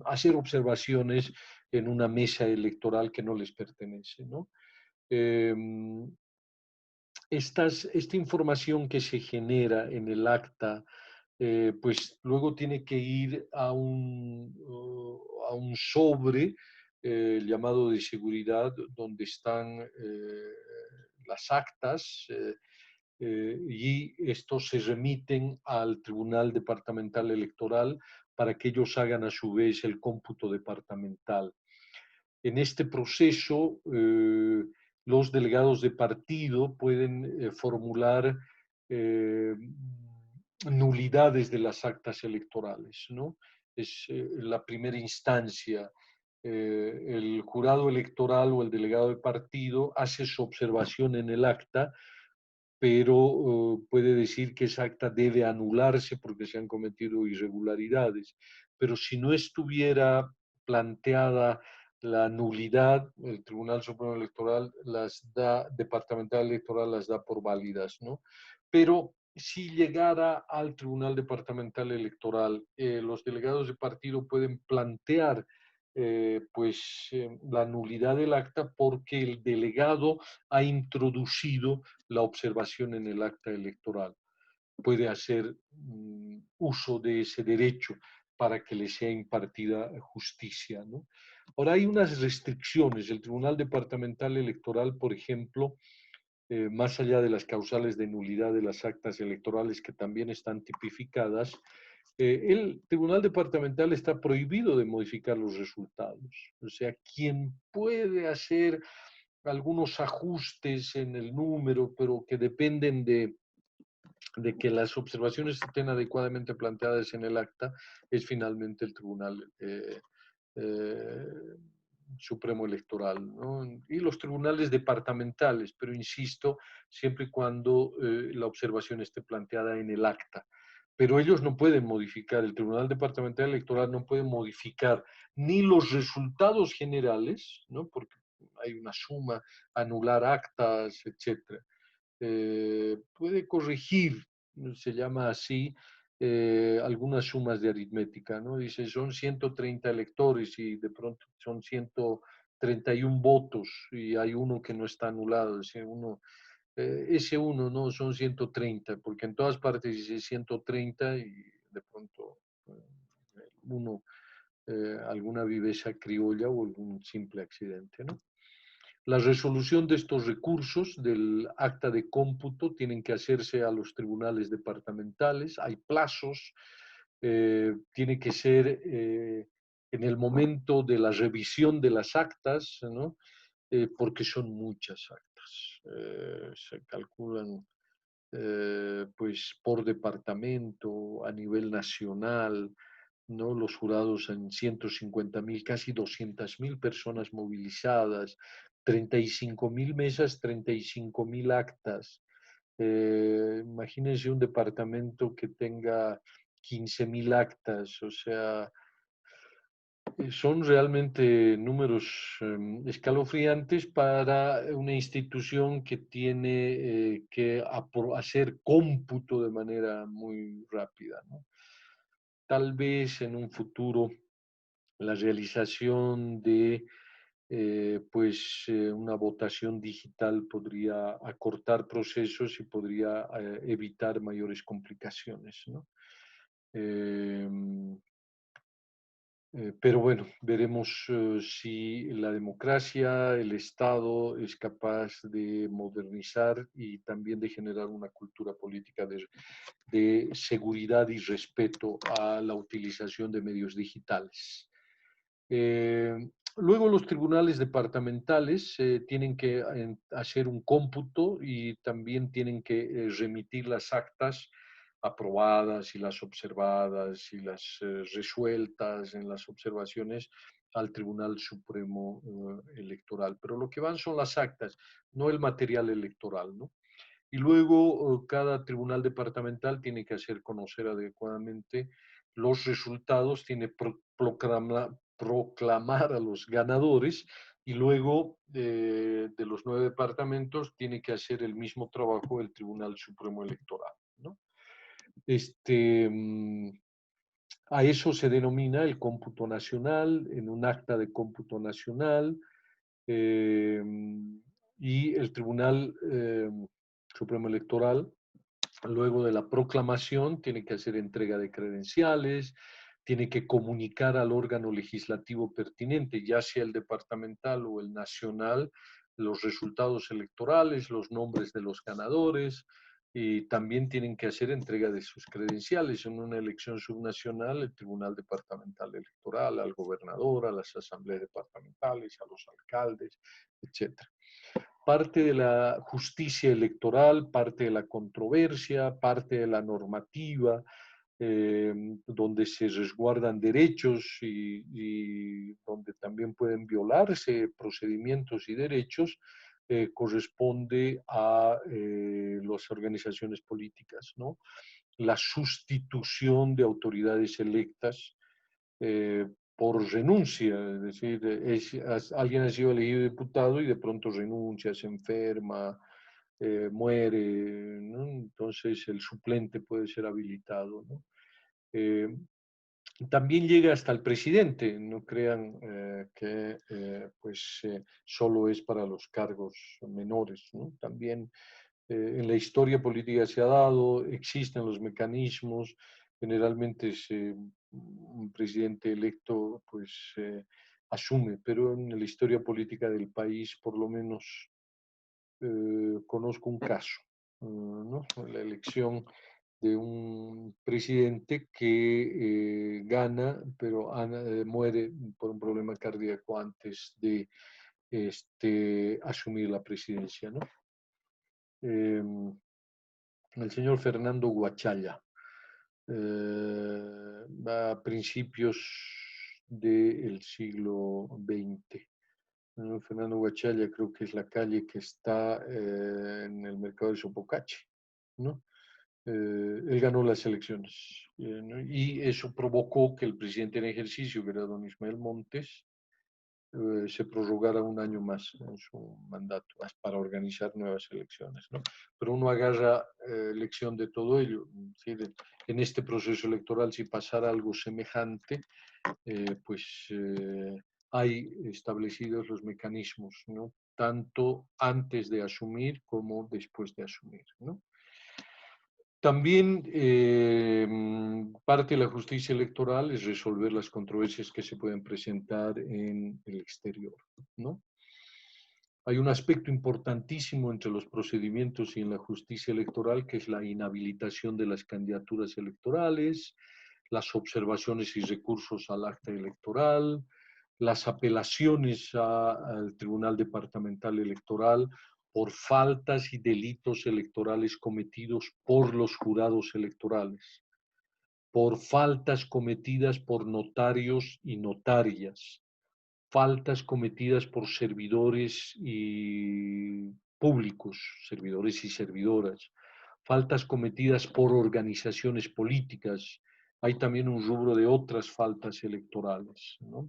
hacer observaciones en una mesa electoral que no les pertenece, ¿no? Eh, esta información que se genera en el acta, pues luego tiene que ir a un sobre llamado de seguridad, donde están las actas, y estos se remiten al Tribunal Departamental Electoral para que ellos hagan a su vez el cómputo departamental. En este proceso, los delegados de partido pueden formular eh, nulidades de las actas electorales, ¿no? Es la primera instancia. El jurado electoral o el delegado de partido hace su observación en el acta, pero puede decir que esa acta debe anularse porque se han cometido irregularidades. Pero si no estuviera planteada la nulidad, el Tribunal Supremo Electoral Departamental Electoral las da por válidas, ¿no? Pero si llegara al Tribunal Departamental Electoral, los delegados de partido pueden plantear la nulidad del acta porque el delegado ha introducido la observación en el acta electoral. Puede hacer uso de ese derecho para que le sea impartida justicia, ¿no? Ahora hay unas restricciones. El Tribunal Departamental Electoral, por ejemplo, más allá de las causales de nulidad de las actas electorales que también están tipificadas, el Tribunal Departamental está prohibido de modificar los resultados. O sea, quien puede hacer algunos ajustes en el número, pero que dependen de que las observaciones estén adecuadamente planteadas en el acta, es finalmente el Tribunal eh, Supremo Electoral, ¿no? Y los tribunales departamentales, pero insisto, siempre y cuando la observación esté planteada en el acta. Pero ellos no pueden modificar, el Tribunal Departamental Electoral no puede modificar ni los resultados generales, ¿no? Porque hay una suma, anular actas, etcétera. Puede corregir, se llama así, algunas sumas de aritmética, ¿no? Dice, son 130 electores y de pronto son 131 votos y hay uno que no está anulado, ese uno no son 130, porque en todas partes dice 130 y de pronto uno, alguna viveza criolla o algún simple accidente, ¿no? La resolución de estos recursos del acta de cómputo tienen que hacerse a los tribunales departamentales, hay plazos, tiene que ser en el momento de la revisión de las actas, ¿no? Porque son muchas actas. Se calculan pues por departamento, a nivel nacional, ¿no? Los jurados en 150.000, casi 200.000 personas movilizadas, 35.000 mesas, 35.000 actas. Imagínense un departamento que tenga 15.000 actas, o sea, son realmente números escalofriantes para una institución que tiene que hacer cómputo de manera muy rápida, ¿no? Tal vez en un futuro la realización de una votación digital podría acortar procesos y podría evitar mayores complicaciones, ¿no? Eh, pero bueno, veremos si la democracia, el Estado es capaz de modernizar y también de generar una cultura política de seguridad y respeto a la utilización de medios digitales. Eh, Luego los tribunales departamentales tienen que hacer un cómputo y también tienen que remitir las actas aprobadas y las observadas y las resueltas en las observaciones al Tribunal Supremo Electoral. Pero lo que van son las actas, no el material electoral, ¿no? Y luego cada tribunal departamental tiene que hacer conocer adecuadamente los resultados, tiene proclamar a los ganadores y luego de los 9 departamentos tiene que hacer el mismo trabajo el Tribunal Supremo Electoral, ¿no? A eso se denomina el cómputo nacional, en un acta de cómputo nacional, eh, y el Tribunal Supremo Electoral, luego de la proclamación, tiene que hacer entrega de credenciales, tiene que comunicar al órgano legislativo pertinente, ya sea el departamental o el nacional, los resultados electorales, los nombres de los ganadores, y también tienen que hacer entrega de sus credenciales en una elección subnacional, el Tribunal Departamental Electoral, al gobernador, a las asambleas departamentales, a los alcaldes, etcétera. Parte de la justicia electoral, parte de la controversia, parte de la normativa, donde se resguardan derechos y donde también pueden violarse procedimientos y derechos, corresponde a las organizaciones políticas, ¿no? La sustitución de autoridades electas por renuncia, es decir, alguien ha sido elegido diputado y de pronto renuncia, se enferma, muere, ¿no? Entonces el suplente puede ser habilitado, ¿no? Eh, También llega hasta el presidente, no crean que pues, solo es para los cargos menores, ¿no? También en la historia política se ha dado, existen los mecanismos, generalmente un presidente electo pues asume, pero en la historia política del país por lo menos conozco un caso, ¿no? La elección de un presidente que gana, pero muere por un problema cardíaco antes de asumir la presidencia, ¿no? El señor Fernando Guachalla, a principios del siglo XX. Fernando Guachalla creo que es la calle que está en el mercado de Sopocachi, ¿no? Él ganó las elecciones, ¿no? Y eso provocó que el presidente en ejercicio, que era don Ismael Montes, se prorrogara un año más en su mandato para organizar nuevas elecciones, ¿no? Pero uno agarra lección de todo ello. ¿Sí? En este proceso electoral, si pasara algo semejante, pues hay establecidos los mecanismos, ¿no? Tanto antes de asumir como después de asumir, ¿no? También parte de la justicia electoral es resolver las controversias que se pueden presentar en el exterior, ¿no? Hay un aspecto importantísimo entre los procedimientos y en la justicia electoral, que es la inhabilitación de las candidaturas electorales, las observaciones y recursos al acta electoral, las apelaciones al Tribunal Departamental Electoral por faltas y delitos electorales cometidos por los jurados electorales, por faltas cometidas por notarios y notarias, faltas cometidas por servidores y públicos, servidores y servidoras, faltas cometidas por organizaciones políticas. Hay también un rubro de otras faltas electorales, ¿no?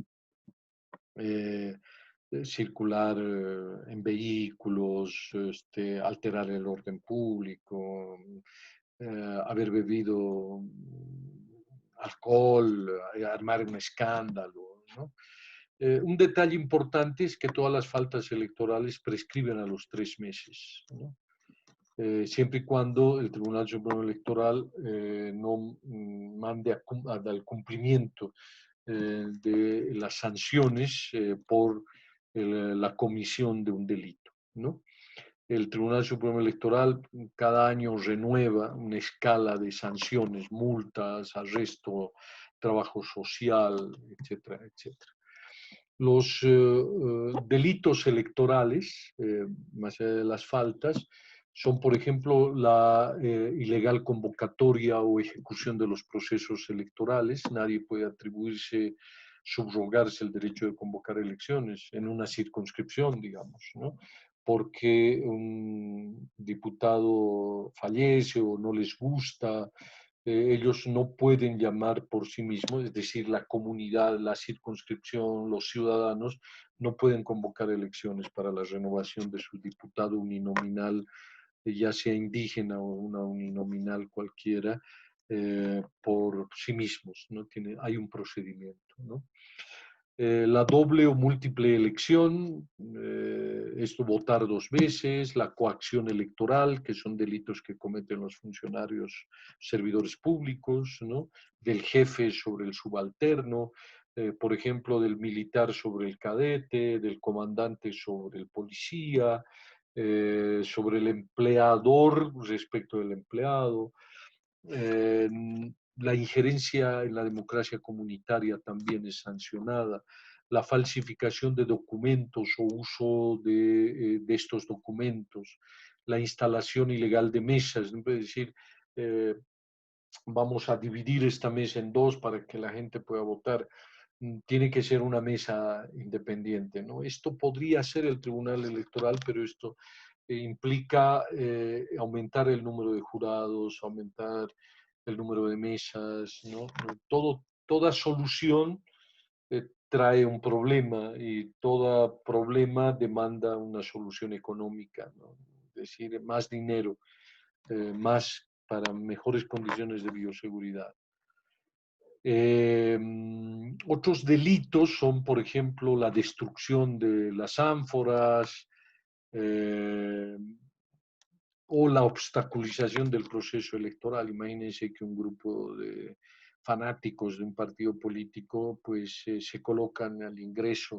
Circular en vehículos, alterar el orden público, haber bebido alcohol, armar un escándalo, ¿no? Un detalle importante es que todas las faltas electorales prescriben a los 3 meses, ¿no? Siempre y cuando el Tribunal Supremo Electoral no mande al cumplimiento de las sanciones por la comisión de un delito, ¿no? El Tribunal Supremo Electoral cada año renueva una escala de sanciones, multas, arresto, trabajo social, etcétera, etcétera. Los delitos electorales, más allá de las faltas, son, por ejemplo, la ilegal convocatoria o ejecución de los procesos electorales. Nadie puede atribuirse, subrogarse el derecho de convocar elecciones en una circunscripción, digamos, ¿no? Porque un diputado fallece o no les gusta, ellos no pueden llamar por sí mismos, es decir, la comunidad, la circunscripción, los ciudadanos no pueden convocar elecciones para la renovación de su diputado uninominal, ya sea indígena o una uninominal cualquiera, por sí mismos, ¿no? Hay un procedimiento, ¿no? La doble o múltiple elección, esto votar dos veces, la coacción electoral, que son delitos que cometen los funcionarios, servidores públicos, ¿no? Del jefe sobre el subalterno, por ejemplo, del militar sobre el cadete, del comandante sobre el policía, sobre el empleador respecto del empleado. Eh, la injerencia en la democracia comunitaria también es sancionada. La falsificación de documentos o uso de estos documentos, la instalación ilegal de mesas, ¿no? Es decir, eh, vamos a dividir esta mesa en dos para que la gente pueda votar. Tiene que ser una mesa independiente, ¿no? Esto podría ser el Tribunal Electoral, pero esto implica aumentar el número de jurados, aumentar el número de mesas, ¿no? Toda solución trae un problema y todo problema demanda una solución económica, ¿no? Es decir, más dinero, más para mejores condiciones de bioseguridad. Otros delitos son, por ejemplo, la destrucción de las ánforas, eh, o la obstaculización del proceso electoral. Imagínense que un grupo de fanáticos de un partido político pues se colocan al ingreso,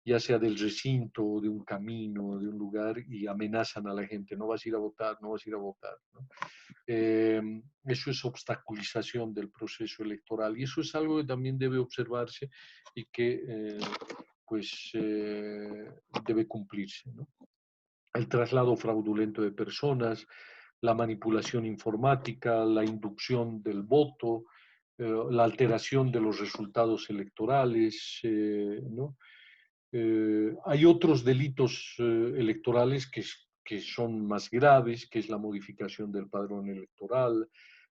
ya sea del recinto o de un camino, de un lugar, y amenazan a la gente, no vas a ir a votar, no vas a ir a votar, ¿no? Eso es obstaculización del proceso electoral y eso es algo que también debe observarse y que pues debe cumplirse, ¿no? El traslado fraudulento de personas, la manipulación informática, la inducción del voto, la alteración de los resultados electorales, ¿no? Hay otros delitos electorales que son más graves, que es la modificación del padrón electoral,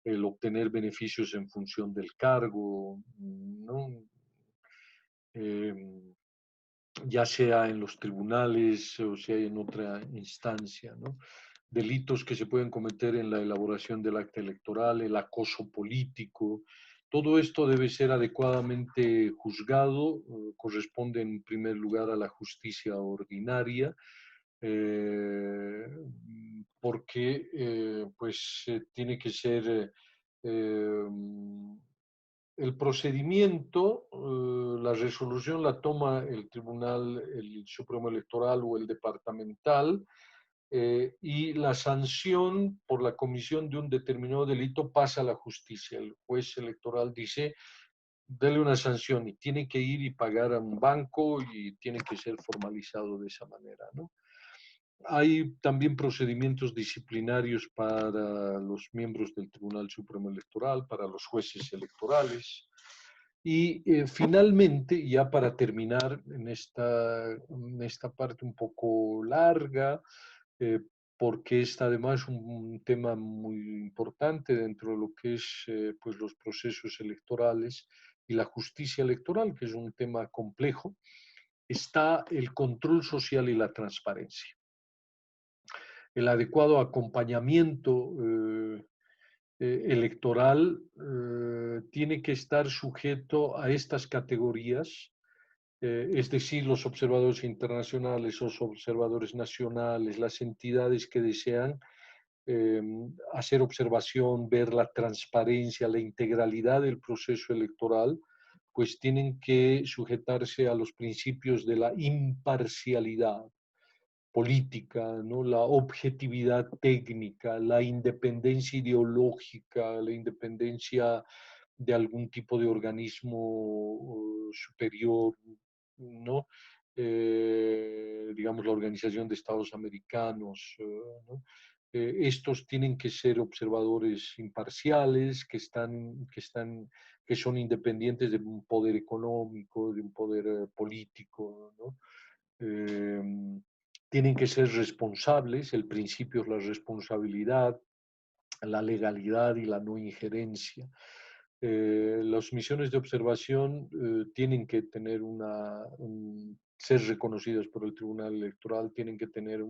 el obtener beneficios en función del cargo, ¿no? Eh, ya sea en los tribunales o sea en otra instancia, ¿no? Delitos que se pueden cometer en la elaboración del acta electoral, el acoso político, todo esto debe ser adecuadamente juzgado, corresponde en primer lugar a la justicia ordinaria, eh, porque pues tiene que ser el procedimiento, la resolución la toma el Tribunal, el Supremo Electoral o el departamental, y la sanción por la comisión de un determinado delito pasa a la justicia. El juez electoral dice, dele una sanción y tiene que ir y pagar a un banco y tiene que ser formalizado de esa manera, ¿no? Hay también procedimientos disciplinarios para los miembros del Tribunal Supremo Electoral, para los jueces electorales. Y finalmente, ya para terminar en esta parte un poco larga, eh, porque es además un tema muy importante dentro de lo que es pues los procesos electorales y la justicia electoral, que es un tema complejo, está el control social y la transparencia. El adecuado acompañamiento electoral tiene que estar sujeto a estas categorías, es decir, los observadores internacionales, los observadores nacionales, las entidades que desean eh, hacer observación, ver la transparencia, la integralidad del proceso electoral, pues tienen que sujetarse a los principios de la imparcialidad política, ¿no? La objetividad técnica, la independencia ideológica, la independencia de algún tipo de organismo superior, ¿no? Digamos la Organización de Estados Americanos, ¿no? Estos tienen que ser observadores imparciales, que son independientes de un poder económico, de un poder político, ¿no? Tienen que ser responsables, el principio es la responsabilidad, la legalidad y la no injerencia. Las misiones de observación tienen que tener ser reconocidas por el Tribunal Electoral, tienen que tener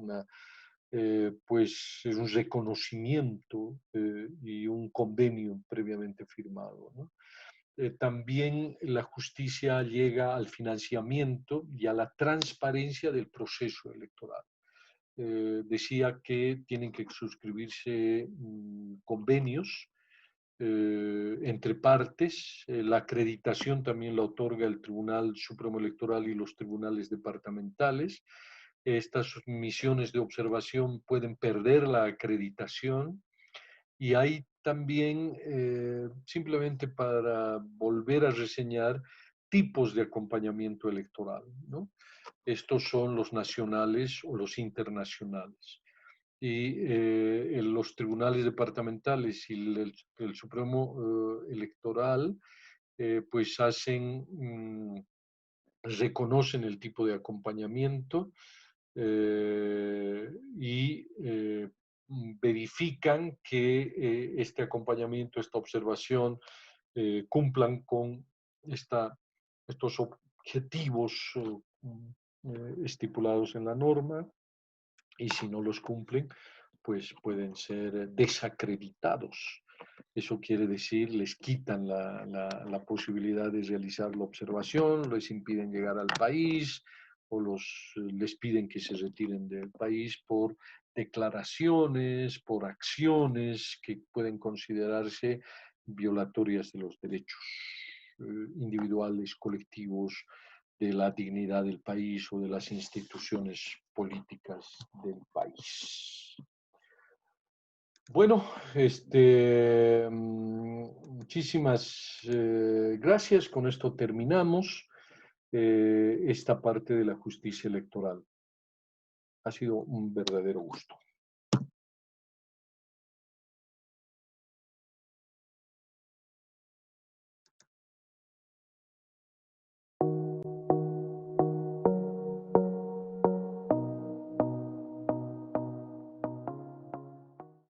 pues un reconocimiento y un convenio previamente firmado, ¿no? También la justicia llega al financiamiento y a la transparencia del proceso electoral. Decía que tienen que suscribirse convenios entre partes. La acreditación también la otorga el Tribunal Supremo Electoral y los tribunales departamentales. Estas misiones de observación pueden perder la acreditación y hay también, simplemente para volver a reseñar, tipos de acompañamiento electoral, ¿no? Estos son los nacionales o los internacionales. Y los tribunales departamentales y el Supremo Electoral pues reconocen el tipo de acompañamiento y verifican que este acompañamiento, esta observación, cumplan con estos objetivos estipulados en la norma, y si no los cumplen, pues pueden ser desacreditados. Eso quiere decir, les quitan la posibilidad de realizar la observación, les impiden llegar al país o les piden que se retiren del país por declaraciones, por acciones que pueden considerarse violatorias de los derechos individuales, colectivos, de la dignidad del país o de las instituciones políticas del país. Bueno, muchísimas gracias. Con esto terminamos esta parte de la justicia electoral. Ha sido un verdadero gusto.